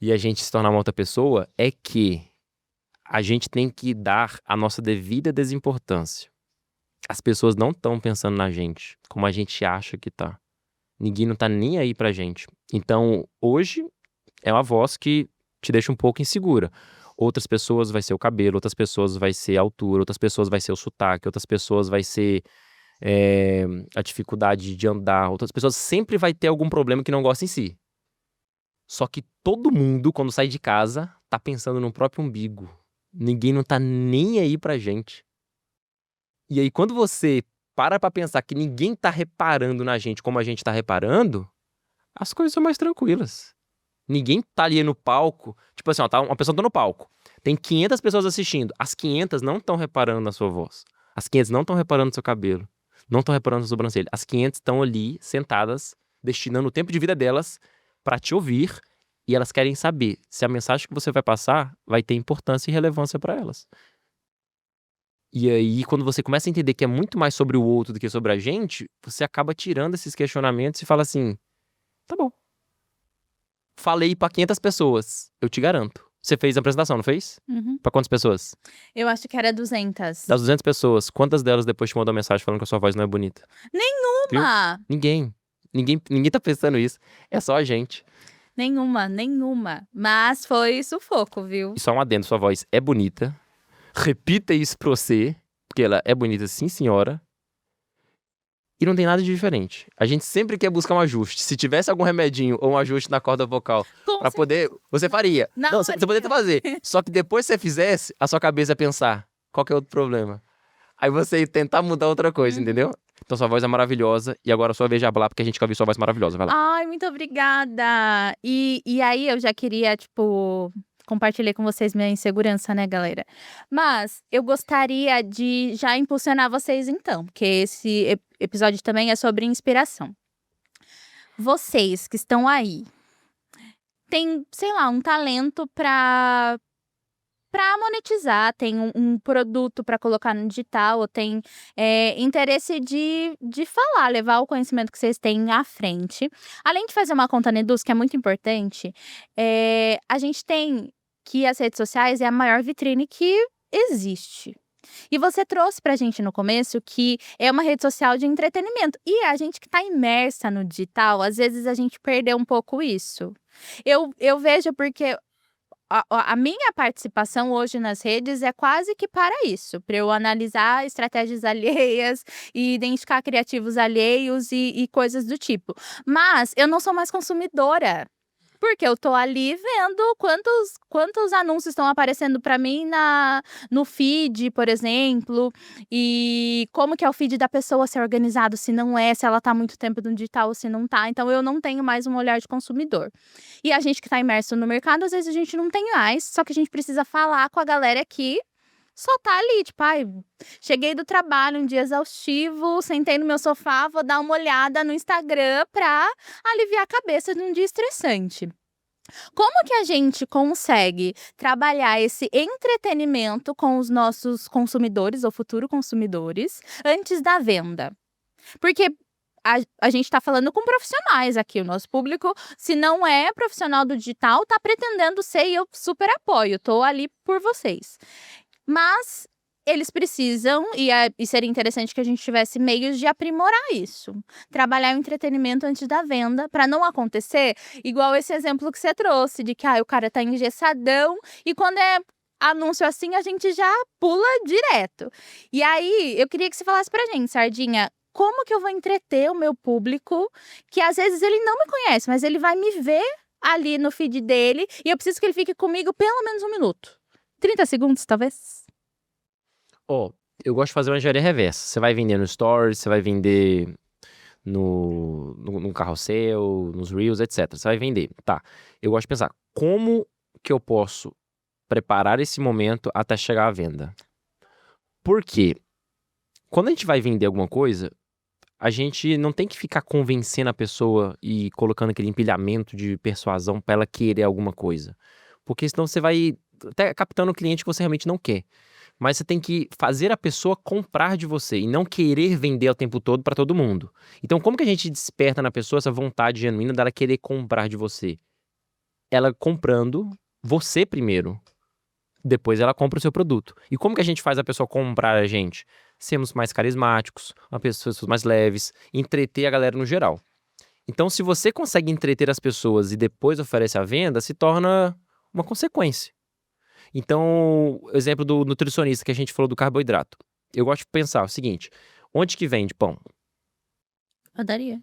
Speaker 1: e a gente se tornar uma outra pessoa, é que a gente tem que dar a nossa devida desimportância. As pessoas não estão pensando na gente como a gente acha que tá. Ninguém não tá nem aí pra gente. Então, hoje, é uma voz que te deixa um pouco insegura. Outras pessoas vai ser o cabelo, outras pessoas vai ser a altura, outras pessoas vai ser o sotaque, outras pessoas vai ser a dificuldade de andar, outras pessoas sempre vai ter algum problema que não gosta em si. Só que todo mundo, quando sai de casa, tá pensando no próprio umbigo. Ninguém não tá nem aí pra gente. E aí, quando você para pra pensar que ninguém tá reparando na gente como a gente tá reparando, as coisas são mais tranquilas. Ninguém tá ali no palco. Tipo assim, tá uma pessoa tá no palco. Tem 500 pessoas assistindo. As 500 não estão reparando na sua voz. As 500 não estão reparando no seu cabelo. Não estão reparando na sua sobrancelha. As 500 estão ali, sentadas, destinando o tempo de vida delas pra te ouvir. E elas querem saber se a mensagem que você vai passar vai ter importância e relevância pra elas. E aí, quando você começa a entender que é muito mais sobre o outro do que sobre a gente, você acaba tirando esses questionamentos e fala assim, tá bom. Falei pra 500 pessoas, eu te garanto. Você fez a apresentação, não fez?
Speaker 2: Uhum.
Speaker 1: Pra quantas pessoas?
Speaker 2: Eu acho que era 200.
Speaker 1: Das 200 pessoas, quantas delas depois te mandou mensagem falando que a sua voz não é bonita?
Speaker 2: Nenhuma!
Speaker 1: Ninguém tá pensando isso. É só a gente.
Speaker 2: Nenhuma. Mas foi sufoco, viu?
Speaker 1: E só um adendo, sua voz é bonita. Repita isso pra você, porque ela é bonita, sim, senhora. E não tem nada de diferente. A gente sempre quer buscar um ajuste. Se tivesse algum remedinho ou um ajuste na corda vocal pra poder, você faria. Não, você poderia fazer. Só que depois que você fizesse, a sua cabeça ia pensar, qual que é outro problema? Aí você ia tentar mudar outra coisa, entendeu? Então sua voz é maravilhosa. E agora a sua vez de falar, porque a gente quer ouvir sua voz maravilhosa. Vai lá.
Speaker 2: Ai, muito obrigada! E aí eu já queria, compartilhei com vocês minha insegurança, né, galera? Mas eu gostaria de já impulsionar vocês então, porque esse episódio também é sobre inspiração. Vocês que estão aí, têm, sei lá, um talento pra monetizar, tem um produto pra colocar no digital, ou tem interesse de falar, levar o conhecimento que vocês têm à frente. Além de fazer uma conta na Eduz, que é muito importante, a gente tem que as redes sociais é a maior vitrine que existe. E você trouxe pra gente no começo que é uma rede social de entretenimento. E a gente que tá imersa no digital, às vezes a gente perdeu um pouco isso. Eu vejo porque a minha participação hoje nas redes é quase que para isso, para eu analisar estratégias alheias e identificar criativos alheios e coisas do tipo. Mas eu não sou mais consumidora. Porque eu tô ali vendo quantos anúncios estão aparecendo para mim no feed, por exemplo, e como que é o feed da pessoa ser organizado, se não é, se ela tá muito tempo no digital ou se não tá. Então eu não tenho mais um olhar de consumidor. E a gente que tá imerso no mercado, às vezes a gente não tem mais, só que a gente precisa falar com a galera que só tá ali, cheguei do trabalho, um dia exaustivo, sentei no meu sofá, vou dar uma olhada no Instagram pra aliviar a cabeça de um dia estressante. Como que a gente consegue trabalhar esse entretenimento com os nossos consumidores ou futuros consumidores antes da venda? Porque a gente tá falando com profissionais aqui, o nosso público, se não é profissional do digital, tá pretendendo ser e eu super apoio, tô ali por vocês. Mas eles precisam, e seria interessante que a gente tivesse meios de aprimorar isso. Trabalhar o entretenimento antes da venda, para não acontecer igual esse exemplo que você trouxe, de que o cara tá engessadão, e quando é anúncio assim, a gente já pula direto. E aí, eu queria que você falasse pra gente, Sardinha, como que eu vou entreter o meu público, que às vezes ele não me conhece, mas ele vai me ver ali no feed dele, e eu preciso que ele fique comigo pelo menos 1 minuto. 30 segundos, talvez?
Speaker 1: Ó, eu gosto de fazer uma engenharia reversa. Você vai vender no Stories, você vai vender no carrossel, nos Reels, etc. Você vai vender, tá. Eu gosto de pensar, como que eu posso preparar esse momento até chegar à venda? Porque quando a gente vai vender alguma coisa, a gente não tem que ficar convencendo a pessoa e colocando aquele empilhamento de persuasão para ela querer alguma coisa. Porque senão você vai até captando o cliente que você realmente não quer. Mas você tem que fazer a pessoa comprar de você e não querer vender o tempo todo para todo mundo. Então, como que a gente desperta na pessoa essa vontade genuína dela querer comprar de você? Ela comprando você primeiro. Depois ela compra o seu produto. E como que a gente faz a pessoa comprar a gente? Sermos mais carismáticos, pessoas mais leves, entreter a galera no geral. Então, se você consegue entreter as pessoas e depois oferece a venda, se torna uma consequência. Então, o exemplo do nutricionista que a gente falou do carboidrato. Eu gosto de pensar o seguinte, onde que vende pão?
Speaker 2: Padaria.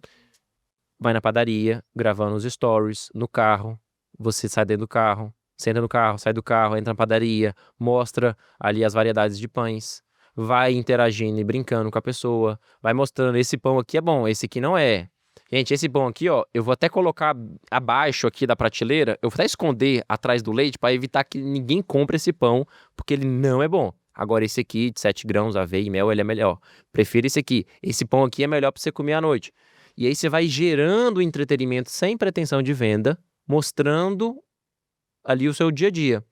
Speaker 1: Vai na padaria, gravando os stories, no carro, você sai dentro do carro, senta no carro, sai do carro, entra na padaria, mostra ali as variedades de pães, vai interagindo e brincando com a pessoa, vai mostrando, esse pão aqui é bom, esse aqui não é. Gente, esse pão aqui, ó, eu vou até colocar abaixo aqui da prateleira, eu vou até esconder atrás do leite para evitar que ninguém compre esse pão, porque ele não é bom. Agora esse aqui, de 7 grãos, aveia e mel, ele é melhor. Prefiro esse aqui. Esse pão aqui é melhor para você comer à noite. E aí você vai gerando entretenimento sem pretensão de venda, mostrando ali o seu dia a dia.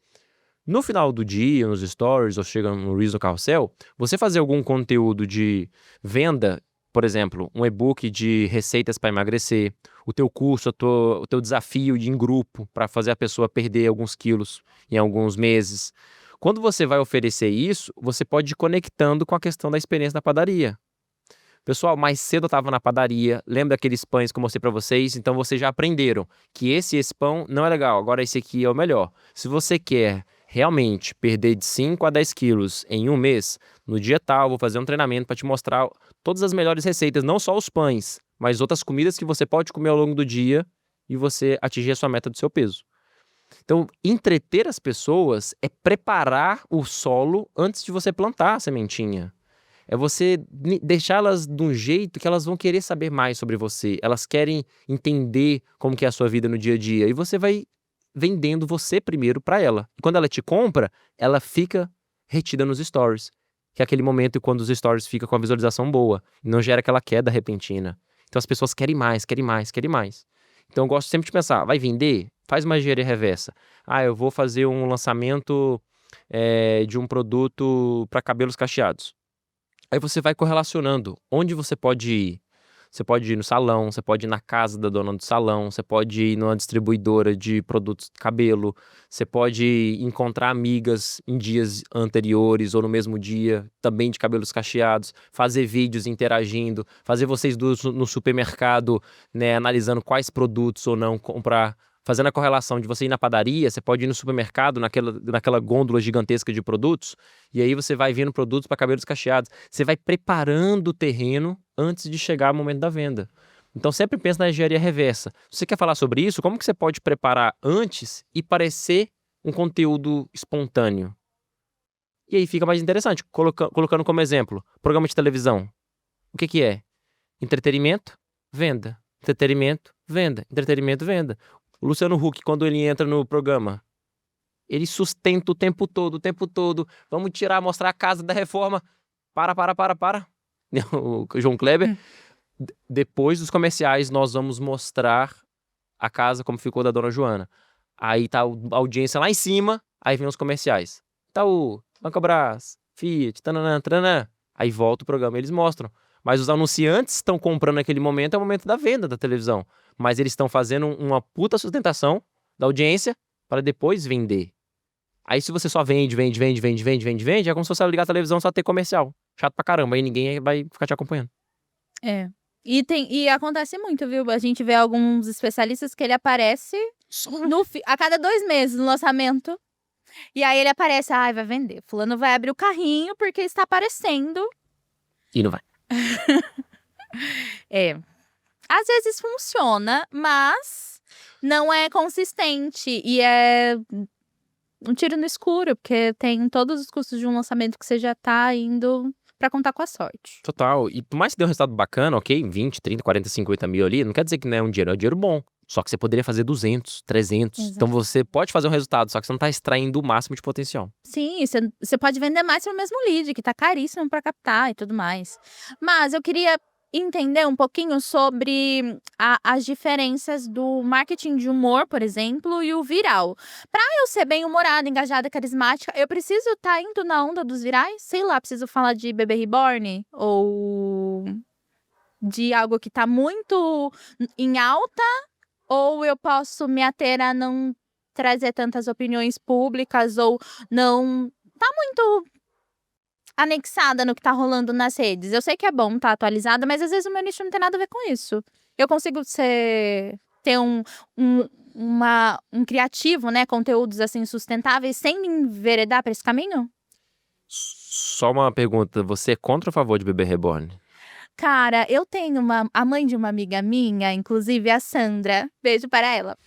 Speaker 1: No final do dia, nos stories, ou chega no Reels, no carrossel, você fazer algum conteúdo de venda, por exemplo, um e-book de receitas para emagrecer, o teu curso, o teu desafio em grupo para fazer a pessoa perder alguns quilos em alguns meses. Quando você vai oferecer isso, você pode ir conectando com a questão da experiência da padaria. Pessoal, mais cedo eu estava na padaria, lembra daqueles pães que eu mostrei para vocês? Então vocês já aprenderam que esse pão não é legal, agora esse aqui é o melhor. Se você quer realmente perder de 5 a 10 quilos em um mês, no dia tal, vou fazer um treinamento para te mostrar todas as melhores receitas, não só os pães, mas outras comidas que você pode comer ao longo do dia e você atingir a sua meta do seu peso. Então, entreter as pessoas é preparar o solo antes de você plantar a sementinha. É você deixá-las de um jeito que elas vão querer saber mais sobre você. Elas querem entender como que é a sua vida no dia a dia. E você vai vendendo você primeiro para ela. E quando ela te compra, ela fica retida nos stories. Que é aquele momento quando os stories ficam com a visualização boa. E não gera aquela queda repentina. Então as pessoas querem mais, querem mais, querem mais. Então eu gosto sempre de pensar, vai vender? Faz uma engenharia reversa. Eu vou fazer um lançamento de um produto para cabelos cacheados. Aí você vai correlacionando onde você pode ir. Você pode ir no salão, você pode ir na casa da dona do salão, você pode ir numa distribuidora de produtos de cabelo, você pode encontrar amigas em dias anteriores ou no mesmo dia, também de cabelos cacheados, fazer vídeos interagindo, fazer vocês dois no supermercado, né, analisando quais produtos ou não comprar. Fazendo a correlação de você ir na padaria, você pode ir no supermercado, naquela gôndola gigantesca de produtos, e aí você vai vendo produtos para cabelos cacheados. Você vai preparando o terreno antes de chegar ao momento da venda. Então sempre pensa na engenharia reversa. Se você quer falar sobre isso, como que você pode preparar antes e parecer um conteúdo espontâneo? E aí fica mais interessante, colocando como exemplo, programa de televisão. O que é? Entretenimento, venda. Entretenimento, venda. Entretenimento, venda. O Luciano Huck, quando ele entra no programa, ele sustenta o tempo todo. Vamos mostrar a casa da reforma. Para. O João Kleber. Depois dos comerciais, nós vamos mostrar a casa como ficou da Dona Joana. Aí tá a audiência lá em cima, aí vem os comerciais. Itaú, Bancobras, Fiat, tananã. Aí volta o programa e eles mostram. Mas os anunciantes estão comprando naquele momento, é o momento da venda da televisão. Mas eles estão fazendo uma puta sustentação da audiência para depois vender. Aí se você só vende, é como se você ligar a televisão só ter comercial. Chato pra caramba, aí ninguém vai ficar te acompanhando.
Speaker 2: É. E acontece muito, viu? A gente vê alguns especialistas que ele aparece a cada 2 meses no lançamento. E aí ele aparece, ai, vai vender. Fulano vai abrir o carrinho porque está aparecendo.
Speaker 1: E não vai.
Speaker 2: É. Às vezes funciona, mas não é consistente. E é um tiro no escuro, porque tem todos os custos de um lançamento que você já tá indo pra contar com a sorte.
Speaker 1: Total. E por mais que dê um resultado bacana, ok, 20, 30, 40, 50 mil ali, não quer dizer que não é um dinheiro bom. Só que você poderia fazer 200, 300.
Speaker 2: Exato.
Speaker 1: Então você pode fazer um resultado, só que você não tá extraindo o máximo de potencial.
Speaker 2: Sim, você pode vender mais pro mesmo lead, que tá caríssimo pra captar e tudo mais. Mas eu queria entender um pouquinho sobre as diferenças do marketing de humor, por exemplo, e o viral. Pra eu ser bem-humorada, engajada, carismática, eu preciso estar indo na onda dos virais? Sei lá, preciso falar de Bebê Reborn? Ou de algo que tá muito em alta? Ou eu posso me ater a não trazer tantas opiniões públicas ou não tá muito anexada no que tá rolando nas redes? Eu sei que é bom estar atualizada, mas às vezes o meu nicho não tem nada a ver com isso. Eu consigo ter um criativo, né? Conteúdos assim sustentáveis sem me enveredar pra esse caminho?
Speaker 1: Só uma pergunta, você é contra ou a favor de bebê reborn?
Speaker 2: Cara, eu tenho a mãe de uma amiga minha, inclusive a Sandra, beijo para ela.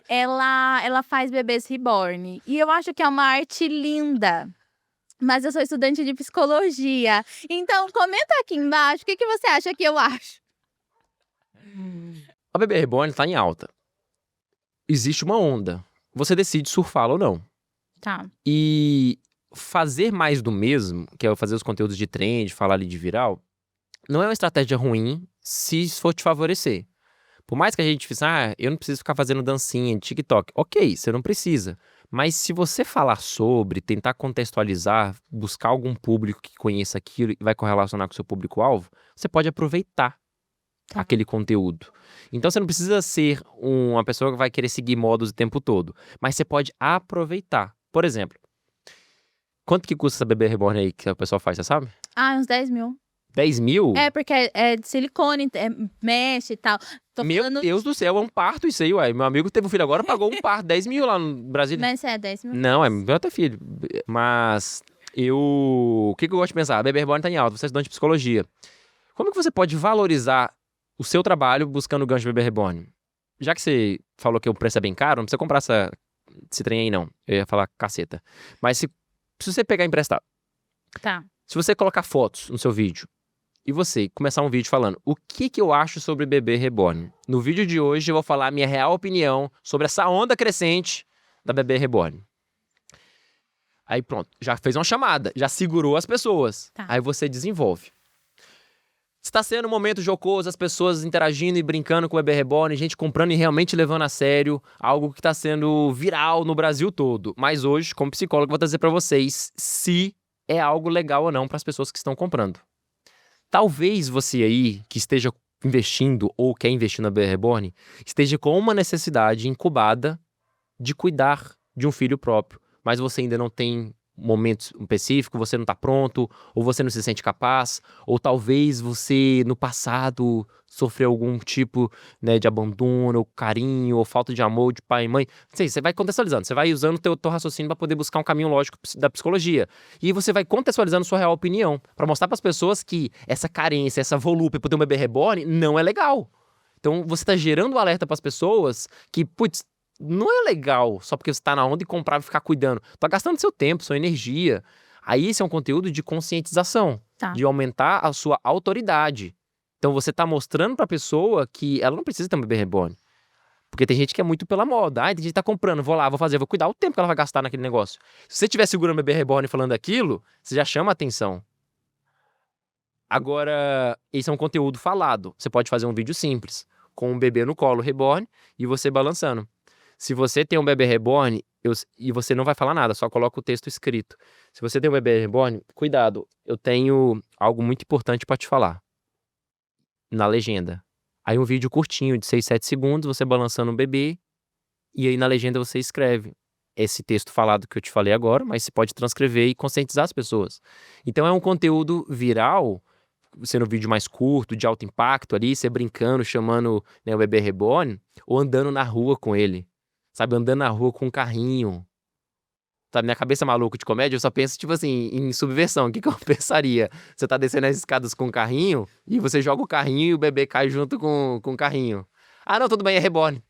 Speaker 2: Ela faz bebês reborn e eu acho que é uma arte linda. Mas eu sou estudante de psicologia. Então, comenta aqui embaixo o que você acha que eu acho.
Speaker 1: A bebê reborn tá em alta. Existe uma onda. Você decide surfá-la ou não.
Speaker 2: Tá.
Speaker 1: E fazer mais do mesmo, que é fazer os conteúdos de trend, falar ali de viral, não é uma estratégia ruim se for te favorecer. Por mais que a gente faça, eu não preciso ficar fazendo dancinha de TikTok. Ok, você não precisa. Mas se você falar sobre, tentar contextualizar, buscar algum público que conheça aquilo e vai correlacionar com o seu público-alvo, você pode aproveitar aquele conteúdo. Então você não precisa ser uma pessoa que vai querer seguir modos o tempo todo. Mas você pode aproveitar. Por exemplo, quanto que custa essa bebê reborn aí que o pessoal faz, você sabe?
Speaker 2: Ah, uns 10 mil.
Speaker 1: 10 mil?
Speaker 2: É, porque é de silicone, mexe e tal.
Speaker 1: Meu Deus do céu, é um parto isso aí, ué. Meu amigo teve um filho agora, pagou um parto, 10 mil lá no Brasil.
Speaker 2: Mas 10 mil.
Speaker 1: Não, é meu até filho. Mas o que eu gosto de pensar? A bebê reborn tá em alta, você é estudante de psicologia. Como que você pode valorizar o seu trabalho buscando o gancho de bebê reborn? Já que você falou que o preço é bem caro, não precisa comprar esse trem aí não. Eu ia falar caceta. Mas se você pegar emprestado,
Speaker 2: Tá.
Speaker 1: se você colocar fotos no seu vídeo, e você começar um vídeo falando o que eu acho sobre bebê reborn. No vídeo de hoje eu vou falar a minha real opinião sobre essa onda crescente da bebê reborn. Aí pronto, já fez uma chamada, já segurou as pessoas.
Speaker 2: Tá.
Speaker 1: Aí você desenvolve. Está sendo um momento jocoso, as pessoas interagindo e brincando com o bebê reborn, gente comprando e realmente levando a sério, algo que está sendo viral no Brasil todo. Mas hoje, como psicólogo, eu vou trazer para vocês se é algo legal ou não para as pessoas que estão comprando. Talvez você aí, que esteja investindo ou quer investir na bebê reborn, esteja com uma necessidade incubada de cuidar de um filho próprio, mas você ainda não tem momento específico, você não está pronto, ou você não se sente capaz, ou talvez você no passado sofreu algum tipo, né, de abandono, ou carinho, ou falta de amor de pai e mãe. Não sei, você vai contextualizando, você vai usando o teu raciocínio para poder buscar um caminho lógico da psicologia. E você vai contextualizando sua real opinião, para mostrar para as pessoas que essa carência, essa volúpia por ter um bebê reborn não é legal. Então você está gerando um alerta para as pessoas que, putz, não é legal só porque você tá na onda e comprar e ficar cuidando. Tá gastando seu tempo, sua energia. Aí esse é um conteúdo de conscientização,
Speaker 2: Tá.
Speaker 1: de aumentar a sua autoridade. Então você tá mostrando pra pessoa que ela não precisa ter um bebê reborn. Porque tem gente que é muito pela moda. Tem gente que tá comprando, vou lá, vou fazer, vou cuidar o tempo que ela vai gastar naquele negócio. Se você estiver segurando o bebê reborn e falando aquilo, você já chama a atenção. Agora, esse é um conteúdo falado. Você pode fazer um vídeo simples, com um bebê no colo reborn e você balançando. Se você tem um bebê reborn e você não vai falar nada, só coloca o texto escrito. Se você tem um bebê reborn, cuidado, eu tenho algo muito importante para te falar. Na legenda. Aí um vídeo curtinho de 6, 7 segundos, você balançando o bebê, e aí na legenda você escreve. esse texto falado que eu te falei agora, mas você pode transcrever e conscientizar as pessoas. Então é um conteúdo viral, sendo um vídeo mais curto, de alto impacto ali, você brincando, chamando, né, o bebê reborn, ou andando na rua com ele, sabe? Andando na rua com um carrinho. Sabe, minha cabeça maluca de comédia, eu só penso, tipo assim, em subversão. O que eu pensaria? Você tá descendo as escadas com um carrinho, e você joga o carrinho e o bebê cai junto com o carrinho. Ah, não, tudo bem, é reborn.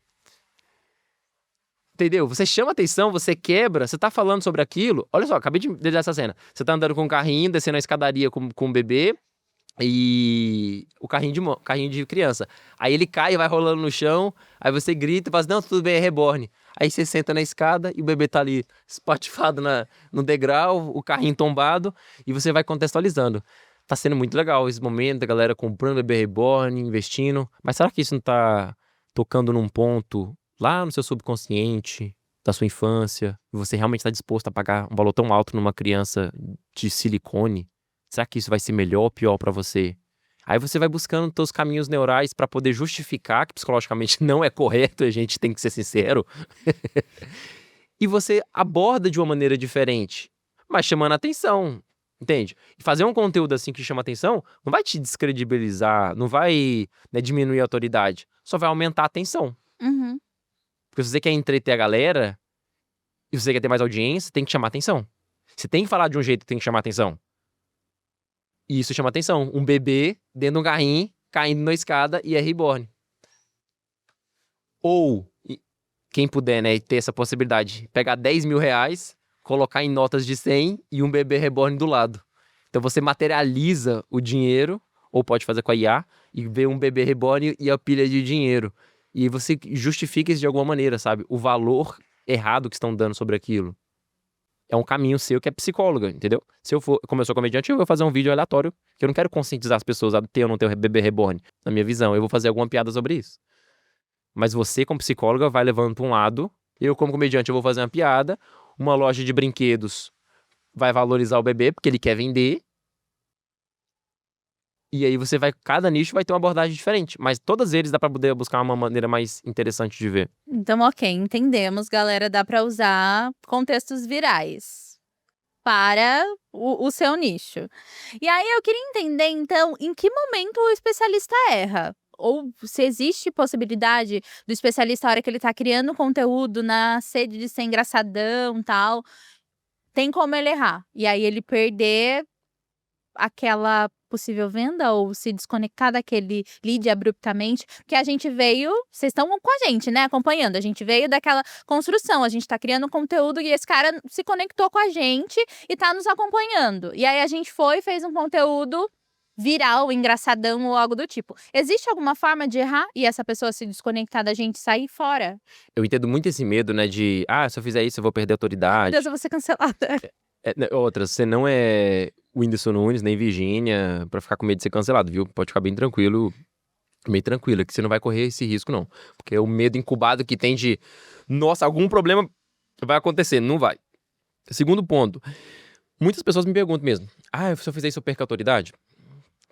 Speaker 1: Entendeu? Você chama atenção, você quebra, você tá falando sobre aquilo. Olha só, acabei de desenhar essa cena. Você tá andando com um carrinho, descendo a escadaria com o bebê, e o carrinho de criança. Aí ele cai e vai rolando no chão, aí você grita e fala assim, não, tudo bem, é reborn. Aí você senta na escada e o bebê tá ali espatifado no degrau, o carrinho tombado, e você vai contextualizando. Tá sendo muito legal esse momento, a galera comprando bebê reborn, investindo. Mas será que isso não tá tocando num ponto lá no seu subconsciente, da sua infância, e você realmente tá disposto a pagar um valor tão alto numa criança de silicone? Será que isso vai ser melhor ou pior pra você? Aí você vai buscando teus caminhos neurais pra poder justificar que psicologicamente não é correto, a gente tem que ser sincero. E você aborda de uma maneira diferente, mas chamando a atenção, entende? E fazer um conteúdo assim que chama atenção não vai te descredibilizar, não vai, né, diminuir a autoridade, só vai aumentar a atenção.
Speaker 2: Uhum.
Speaker 1: Porque se você quer entreter a galera e você quer ter mais audiência, tem que chamar atenção. Você tem que falar de um jeito que tem que chamar atenção. E isso chama atenção. Um bebê dentro de um carrinho, caindo na escada e é reborn. Ou, quem puder, né, ter essa possibilidade, pegar 10 mil reais, colocar em notas de 100 e um bebê reborn do lado. Então você materializa o dinheiro, ou pode fazer com a IA, e ver um bebê reborn e a pilha de dinheiro. E você justifica isso de alguma maneira, sabe? O valor errado que estão dando sobre aquilo. É um caminho seu que é psicóloga, entendeu? Se eu for, como eu sou comediante, eu vou fazer um vídeo aleatório, que eu não quero conscientizar as pessoas a ter ou não ter bebê reborn. Na minha visão, eu vou fazer alguma piada sobre isso. Mas você, como psicóloga, vai levando para um lado. Eu, como comediante, eu vou fazer uma piada. Uma loja de brinquedos vai valorizar o bebê, porque ele quer vender. E aí você vai, cada nicho vai ter uma abordagem diferente. Mas todos eles dá pra poder buscar uma maneira mais interessante de ver.
Speaker 2: Então, ok, entendemos, galera. Dá pra usar contextos virais para o seu nicho. E aí eu queria entender, então, em que momento o especialista erra? Ou se existe possibilidade do especialista, a hora que ele tá criando conteúdo na sede de ser engraçadão e tal, tem como ele errar. E aí ele perder aquela possível venda ou se desconectar daquele lead abruptamente, porque a gente veio, vocês estão com a gente, né, acompanhando, a gente veio daquela construção, a gente tá criando conteúdo e esse cara se conectou com a gente e tá nos acompanhando, e aí a gente foi e fez um conteúdo viral, engraçadão ou algo do tipo. Existe alguma forma de errar e essa pessoa se desconectar da gente e sair fora?
Speaker 1: Eu entendo muito esse medo, né, de... Ah, se eu fizer isso, eu vou perder a autoridade.
Speaker 2: Deus, eu vou ser cancelada.
Speaker 1: Outra, você não é Whindersson Nunes, nem Virgínia, pra ficar com medo de ser cancelado, viu? Pode ficar bem tranquilo, meio tranquila, que você não vai correr esse risco, não. Porque é o medo incubado que tem de... Nossa, algum problema vai acontecer. Não vai. Segundo ponto. Muitas pessoas me perguntam mesmo. Ah, se eu fizer isso, eu perco a autoridade?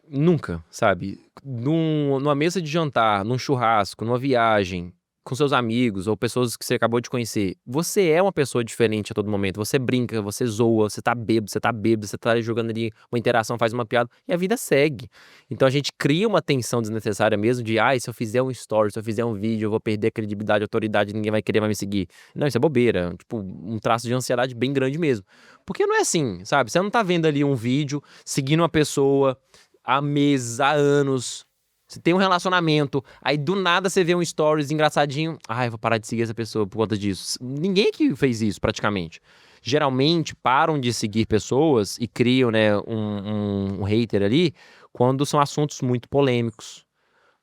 Speaker 1: Nunca, sabe? Numa mesa de jantar, num churrasco, numa viagem, com seus amigos ou pessoas que você acabou de conhecer, você é uma pessoa diferente a todo momento. Você brinca, você zoa, você tá bêbado, você tá jogando ali uma interação, faz uma piada e a vida segue. Então a gente cria uma tensão desnecessária mesmo de, se eu fizer um story, se eu fizer um vídeo, eu vou perder a credibilidade, a autoridade, ninguém vai querer mais me seguir. Não, isso é bobeira. Tipo, um traço de ansiedade bem grande mesmo. Porque não é assim, sabe? Você não tá vendo ali um vídeo, seguindo uma pessoa há meses, há anos. Você tem um relacionamento, aí do nada você vê um stories engraçadinho. Eu vou parar de seguir essa pessoa por conta disso. Ninguém que fez isso, praticamente. Geralmente, param de seguir pessoas e criam, né, um hater ali quando são assuntos muito polêmicos.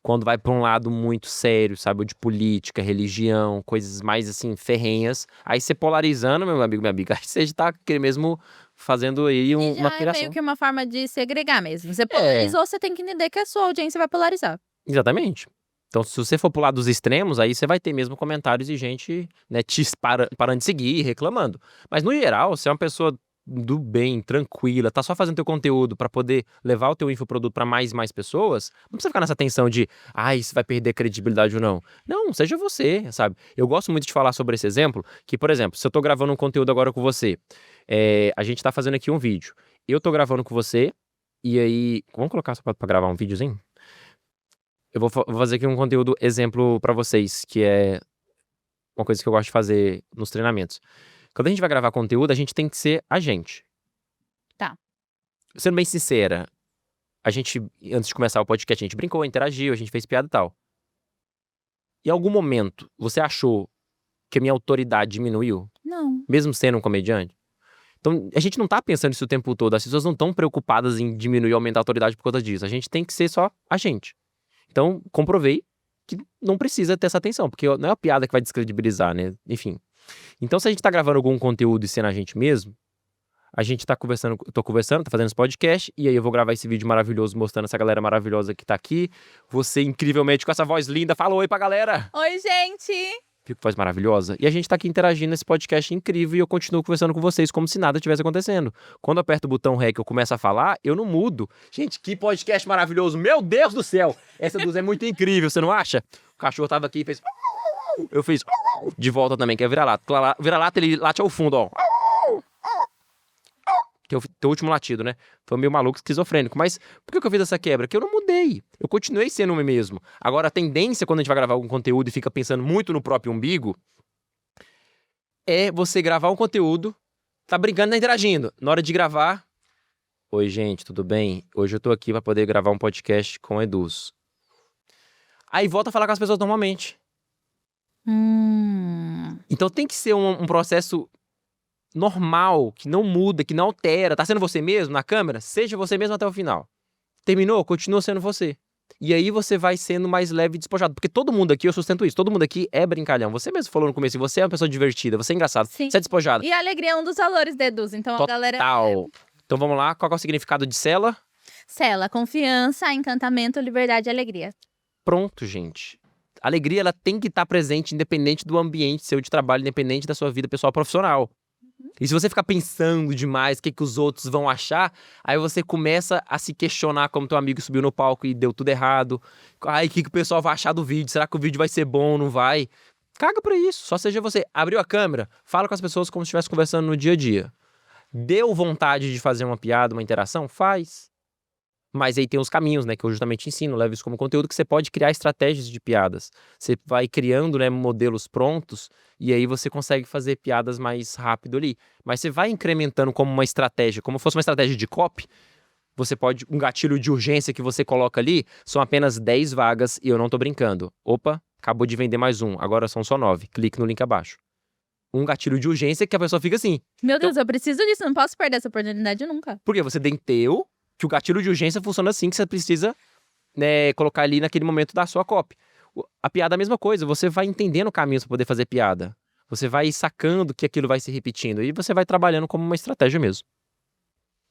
Speaker 1: Quando vai pra um lado muito sério, sabe? De política, religião, coisas mais, assim, ferrenhas. Aí você polarizando, meu amigo, minha amiga, aí você já tá mesmo fazendo aí uma
Speaker 2: É meio que uma forma de segregar mesmo. Você polarizou, você tem que entender que a sua audiência vai polarizar.
Speaker 1: Exatamente. Então, se você for pro lado dos extremos, aí você vai ter mesmo comentários e gente, né, te parando de seguir e reclamando. Mas, no geral, você é uma pessoa do bem, tranquila, tá só fazendo teu conteúdo pra poder levar o teu infoproduto pra mais e mais pessoas, não precisa ficar nessa tensão de, isso vai perder credibilidade ou não. Não, seja você, sabe? Eu gosto muito de falar sobre esse exemplo, que, por exemplo, se eu tô gravando um conteúdo agora com você, a gente tá fazendo aqui um vídeo, eu tô gravando com você, e aí... Vamos colocar só pra gravar um videozinho? Eu vou fazer aqui um conteúdo exemplo pra vocês, que é uma coisa que eu gosto de fazer nos treinamentos. Quando a gente vai gravar conteúdo, a gente tem que ser a gente.
Speaker 2: Tá.
Speaker 1: Sendo bem sincera, a gente, antes de começar o podcast, a gente brincou, interagiu, a gente fez piada e tal. Em algum momento, você achou que a minha autoridade diminuiu?
Speaker 2: Não.
Speaker 1: Mesmo sendo um comediante? Então, a gente não tá pensando isso o tempo todo. As pessoas não estão preocupadas em diminuir ou aumentar a autoridade por conta disso. A gente tem que ser só a gente. Então, comprovei que não precisa ter essa atenção, porque não é a piada que vai descredibilizar, né? Enfim. Então, se a gente tá gravando algum conteúdo e sendo a gente mesmo, a gente tá conversando, eu tô conversando, tá fazendo esse podcast, e aí eu vou gravar esse vídeo maravilhoso mostrando essa galera maravilhosa que tá aqui. Você, incrivelmente, com essa voz linda, fala oi pra galera!
Speaker 2: Oi, gente!
Speaker 1: Fico voz maravilhosa. E a gente tá aqui interagindo nesse podcast incrível e eu continuo conversando com vocês como se nada tivesse acontecendo. Quando eu aperto o botão REC e eu começo a falar, eu não mudo. Gente, que podcast maravilhoso! Meu Deus do céu! Essa luz é muito incrível, você não acha? O cachorro tava aqui e fez... Eu fiz de volta também, que é vira-lata. Vira-lata, ele late ao fundo, ó. Que é o teu último latido, né? Foi meio maluco, esquizofrênico. Mas por que eu fiz essa quebra? Que eu não mudei. Eu continuei sendo eu mesmo. Agora, a tendência, quando a gente vai gravar algum conteúdo e fica pensando muito no próprio umbigo, é você gravar um conteúdo, tá brincando, tá interagindo. Na hora de gravar... Oi, gente, tudo bem? Hoje eu tô aqui pra poder gravar um podcast com o Eduz. Aí volta a falar com as pessoas normalmente. Então tem que ser um processo normal, que não muda, que não altera. Tá sendo você mesmo na câmera? Seja você mesmo até o final. Terminou? Continua sendo você. E aí você vai sendo mais leve e despojado. Porque todo mundo aqui, eu sustento isso, todo mundo aqui é brincalhão. Você mesmo falou no começo, você é uma pessoa divertida, você é engraçado,
Speaker 2: Sim.
Speaker 1: você é despojado.
Speaker 2: E a alegria é um dos valores da Eduz, então a galera...
Speaker 1: Total. Então vamos lá, qual é o significado de Cela?
Speaker 2: Cela, confiança, encantamento, liberdade e alegria.
Speaker 1: Pronto, gente. A alegria, ela tem que estar presente, independente do ambiente seu de trabalho, independente da sua vida pessoal profissional. E se você ficar pensando demais o que os outros vão achar, aí você começa a se questionar como teu amigo subiu no palco e deu tudo errado. Ai, o que o pessoal vai achar do vídeo? Será que o vídeo vai ser bom ou não vai? Caga pra isso, só seja você. Abriu a câmera, fala com as pessoas como se estivesse conversando no dia a dia. Deu vontade de fazer uma piada, uma interação? Faz. Mas aí tem os caminhos, né, que eu justamente ensino, levo isso como conteúdo, que você pode criar estratégias de piadas. Você vai criando, né, modelos prontos e aí você consegue fazer piadas mais rápido ali. Mas você vai incrementando como uma estratégia, como fosse uma estratégia de copy. Você pode, um gatilho de urgência que você coloca ali, são apenas 10 vagas e eu não tô brincando. Opa, acabou de vender mais um, agora são só 9. Clique no link abaixo. Um gatilho de urgência que a pessoa fica assim.
Speaker 2: Meu Deus, eu preciso disso, não posso perder essa oportunidade nunca.
Speaker 1: Porque você entendeu que o gatilho de urgência funciona assim, que você precisa, né, colocar ali naquele momento da sua copy. A piada é a mesma coisa, você vai entendendo caminhos para poder fazer piada. Você vai sacando que aquilo vai se repetindo e você vai trabalhando como uma estratégia mesmo.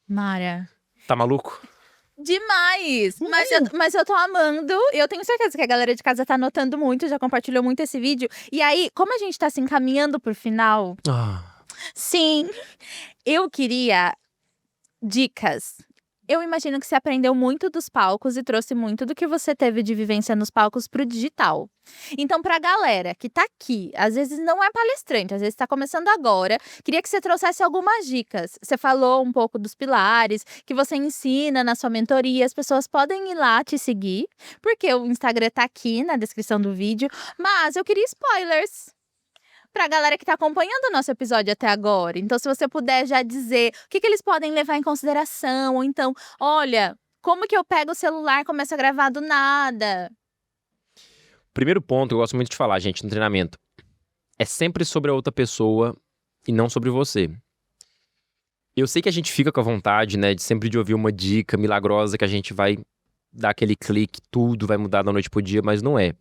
Speaker 2: Mara.
Speaker 1: Tá maluco?
Speaker 2: Demais! Mas eu tô amando. Eu tenho certeza que a galera de casa tá anotando muito, já compartilhou muito esse vídeo. E aí, como a gente tá se encaminhando pro final, sim, eu queria dicas. Eu imagino que você aprendeu muito dos palcos e trouxe muito do que você teve de vivência nos palcos pro digital. Então, pra galera que tá aqui, às vezes não é palestrante, às vezes tá começando agora, queria que você trouxesse algumas dicas. Você falou um pouco dos pilares, que você ensina na sua mentoria, as pessoas podem ir lá te seguir, porque o Instagram tá aqui na descrição do vídeo, mas eu queria spoilers pra galera que tá acompanhando o nosso episódio até agora. Então, se você puder já dizer o que eles podem levar em consideração, ou então, olha, como que eu pego o celular e começo a gravar do nada?
Speaker 1: Primeiro ponto que eu gosto muito de falar, gente, no treinamento, é sempre sobre a outra pessoa e não sobre você. Eu sei que a gente fica com a vontade, né, de sempre de ouvir uma dica milagrosa que a gente vai dar aquele clique, tudo vai mudar da noite pro dia, mas não é.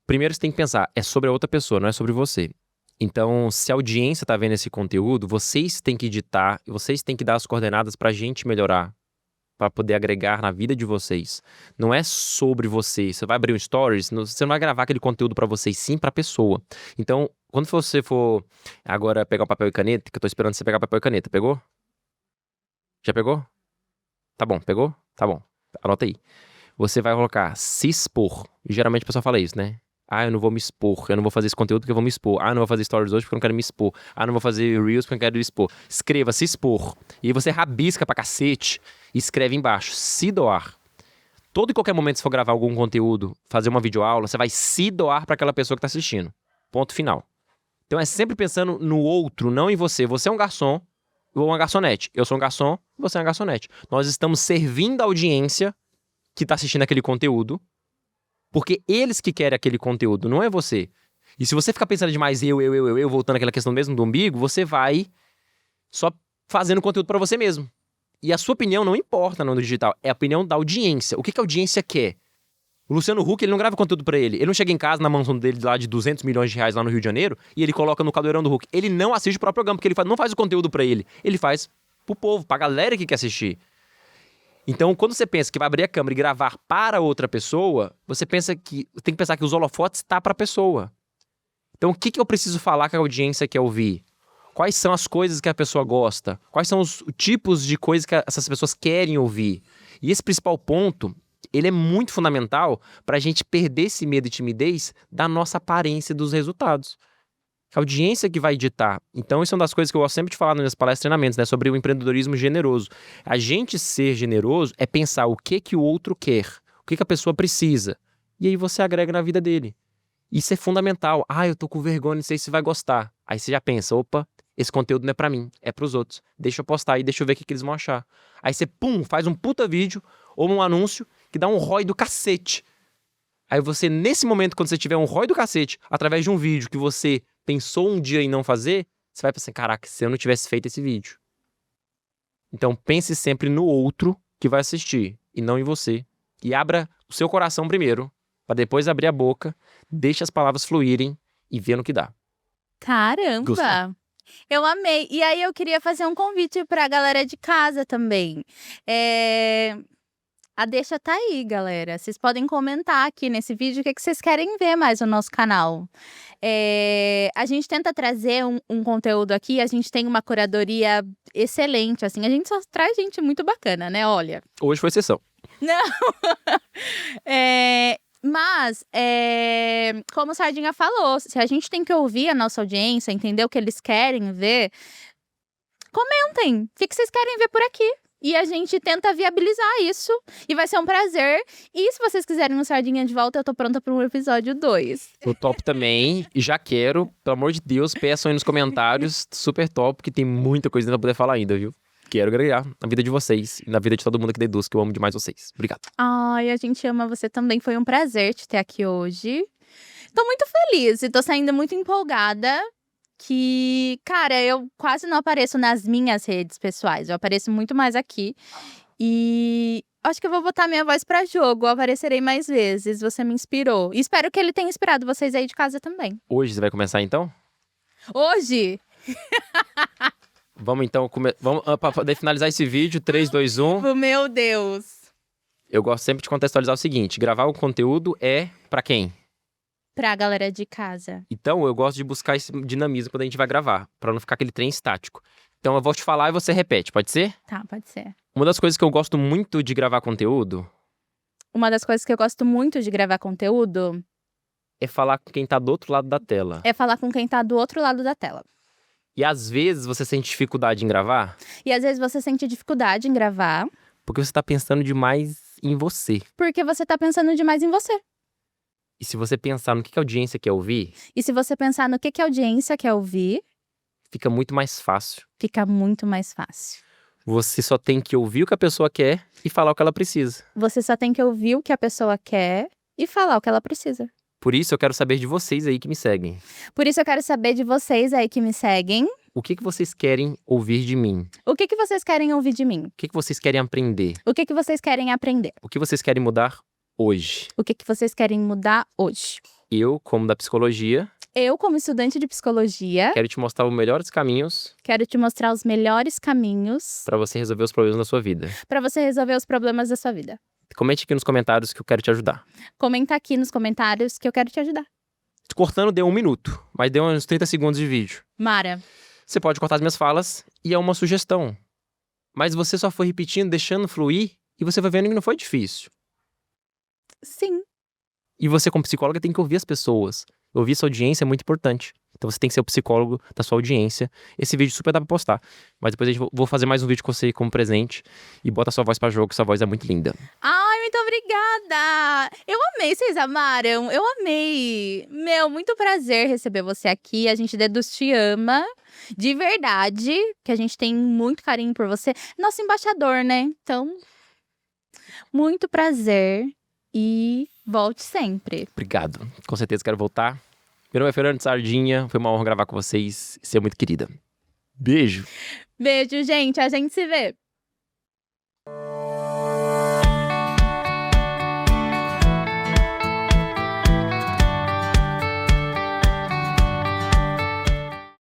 Speaker 1: Primeiro você tem que pensar, é sobre a outra pessoa, não é sobre você. Então, se a audiência tá vendo esse conteúdo, vocês têm que editar, vocês têm que dar as coordenadas pra gente melhorar, pra poder agregar na vida de vocês. Não é sobre você. Você vai abrir um stories, você não vai gravar aquele conteúdo pra vocês, sim pra pessoa. Então, quando você for agora pegar o papel e caneta, que eu tô esperando você pegar papel e caneta, pegou? Já pegou? Tá bom, pegou? Tá bom. Anota aí. Você vai colocar se expor. E geralmente a pessoa fala isso, né? Eu não vou me expor. Eu não vou fazer esse conteúdo porque eu vou me expor. Eu não vou fazer stories hoje porque eu não quero me expor. Eu não vou fazer reels porque eu não quero me expor. Escreva se expor. E aí você rabisca pra cacete e escreve embaixo. Se doar. Todo e qualquer momento que você for gravar algum conteúdo, fazer uma videoaula, você vai se doar pra aquela pessoa que tá assistindo. Ponto final. Então é sempre pensando no outro, não em você. Você é um garçom ou uma garçonete. Eu sou um garçom, você é uma garçonete. Nós estamos servindo a audiência que tá assistindo aquele conteúdo, porque eles que querem aquele conteúdo, não é você. E se você ficar pensando demais eu, voltando àquela questão mesmo do umbigo, você vai só fazendo conteúdo pra você mesmo. E a sua opinião não importa no digital, é a opinião da audiência. O que a audiência quer? O Luciano Huck, ele não grava conteúdo pra ele. Ele não chega em casa na mansão dele lá de 200 milhões de reais lá no Rio de Janeiro e ele coloca no caldeirão do Huck. Ele não assiste o próprio programa, porque ele não faz o conteúdo pra ele. Ele faz pro povo, pra galera que quer assistir. Então, quando você pensa que vai abrir a câmera e gravar para outra pessoa, você pensa que tem que pensar que os holofotes tá pra pessoa. Então, o que eu preciso falar que a audiência quer ouvir? Quais são as coisas que a pessoa gosta? Quais são os tipos de coisas que essas pessoas querem ouvir? E esse principal ponto, ele é muito fundamental para a gente perder esse medo e timidez da nossa aparência e dos resultados. A audiência que vai ditar. Então, isso é uma das coisas que eu gosto sempre de falar nas minhas palestras e treinamentos, né? Sobre o empreendedorismo generoso. A gente ser generoso é pensar o que o outro quer, o que a pessoa precisa. E aí você agrega na vida dele. Isso é fundamental. Eu tô com vergonha, não sei se vai gostar. Aí você já pensa, opa, esse conteúdo não é pra mim, é pros outros. Deixa eu postar aí, deixa eu ver o que eles vão achar. Aí você, faz um puta vídeo ou um anúncio que dá um ROI do cacete. Aí você, nesse momento, quando você tiver um ROI do cacete, através de um vídeo que você pensou um dia em não fazer, você vai pensar, caraca, se eu não tivesse feito esse vídeo. Então pense sempre no outro que vai assistir e não em você. E abra o seu coração primeiro, para depois abrir a boca, deixe as palavras fluírem e ver no que dá.
Speaker 2: Caramba!
Speaker 1: Gostou?
Speaker 2: Eu amei. E aí eu queria fazer um convite pra galera de casa também. A deixa tá aí, galera. Vocês podem comentar aqui nesse vídeo o que vocês querem ver mais no nosso canal. A gente tenta trazer um conteúdo aqui, a gente tem uma curadoria excelente, assim. A gente só traz gente muito bacana, né? Olha.
Speaker 1: Hoje foi exceção.
Speaker 2: Não! Mas, como o Sardinha falou, se a gente tem que ouvir a nossa audiência, entender o que eles querem ver, comentem. O que vocês querem ver por aqui? E a gente tenta viabilizar isso. E vai ser um prazer. E se vocês quiserem um Sardinha de volta, eu tô pronta para um episódio 2.
Speaker 1: Eu topo também. E já quero, pelo amor de Deus, peçam aí nos comentários. Super top, porque tem muita coisa pra poder falar ainda, viu? Quero agregar na vida de vocês e na vida de todo mundo aqui da Eduz, que eu amo demais vocês. Obrigado.
Speaker 2: Ai, a gente ama você também. Foi um prazer te ter aqui hoje. Tô muito feliz e tô saindo muito empolgada. Que, cara, eu quase não apareço nas minhas redes pessoais. Eu apareço muito mais aqui. E acho que eu vou botar minha voz pra jogo. Eu aparecerei mais vezes. Você me inspirou. E espero que ele tenha inspirado vocês aí de casa também.
Speaker 1: Hoje você vai começar então?
Speaker 2: Hoje?
Speaker 1: Vamos então, vamos para poder finalizar esse vídeo, 3, 2, 1.
Speaker 2: Meu Deus.
Speaker 1: Eu gosto sempre de contextualizar o seguinte, gravar o conteúdo é pra quem?
Speaker 2: Pra galera de casa.
Speaker 1: Então, eu gosto de buscar esse dinamismo quando a gente vai gravar, pra não ficar aquele trem estático. Então, eu vou te falar e você repete, pode ser?
Speaker 2: Tá, pode ser.
Speaker 1: Uma das coisas que eu gosto muito de gravar conteúdo...
Speaker 2: Uma das coisas que eu gosto muito de gravar conteúdo...
Speaker 1: é falar com quem tá do outro lado da tela.
Speaker 2: É falar com quem tá do outro lado da tela.
Speaker 1: E às vezes você sente dificuldade em gravar?
Speaker 2: E às vezes você sente dificuldade em gravar.
Speaker 1: Porque você tá pensando demais em você.
Speaker 2: Porque você tá pensando demais em você.
Speaker 1: E se você pensar no que a audiência quer ouvir...
Speaker 2: E se você pensar no que a audiência quer ouvir...
Speaker 1: fica muito mais fácil.
Speaker 2: Fica muito mais fácil.
Speaker 1: Você só tem que ouvir o que a pessoa quer e falar o que ela precisa.
Speaker 2: Você só tem que ouvir o que a pessoa quer e falar o que ela precisa.
Speaker 1: Por isso eu quero saber de vocês aí que me seguem.
Speaker 2: Por isso eu quero saber de vocês aí que me seguem.
Speaker 1: O que vocês querem ouvir de mim?
Speaker 2: O que vocês querem ouvir de mim?
Speaker 1: O que vocês querem aprender?
Speaker 2: O que vocês querem aprender?
Speaker 1: O que vocês querem mudar hoje?
Speaker 2: O que vocês querem mudar hoje?
Speaker 1: Eu, como da psicologia...
Speaker 2: Eu, como estudante de psicologia...
Speaker 1: quero te mostrar os melhores caminhos...
Speaker 2: quero te mostrar os melhores caminhos...
Speaker 1: para você resolver os problemas da sua vida.
Speaker 2: Para você resolver os problemas da sua vida.
Speaker 1: Comente aqui nos comentários que eu quero te ajudar.
Speaker 2: Comenta aqui nos comentários que eu quero te ajudar.
Speaker 1: Cortando deu 1 minuto, mas deu uns 30 segundos de vídeo.
Speaker 2: Mara.
Speaker 1: Você pode cortar as minhas falas e é uma sugestão. Mas você só foi repetindo, deixando fluir, e você vai vendo que não foi difícil.
Speaker 2: Sim.
Speaker 1: E você, como psicóloga, tem que ouvir as pessoas. Ouvir sua audiência é muito importante. Então você tem que ser o psicólogo da sua audiência. Esse vídeo super dá pra postar. Mas depois vou fazer mais um vídeo com você como presente. E bota sua voz pra jogo, que sua voz é muito linda.
Speaker 2: Ai, muito obrigada! Eu amei, vocês amaram? Eu amei! Meu, muito prazer receber você aqui. A gente Deduz te ama, de verdade, que a gente tem muito carinho por você. Nosso embaixador, né? Então, muito prazer e volte sempre.
Speaker 1: Obrigado. Com certeza quero voltar. Meu nome é Fernando Sardinha. Foi uma honra gravar com vocês e ser muito querida. Beijo!
Speaker 2: Beijo, gente. A gente se vê.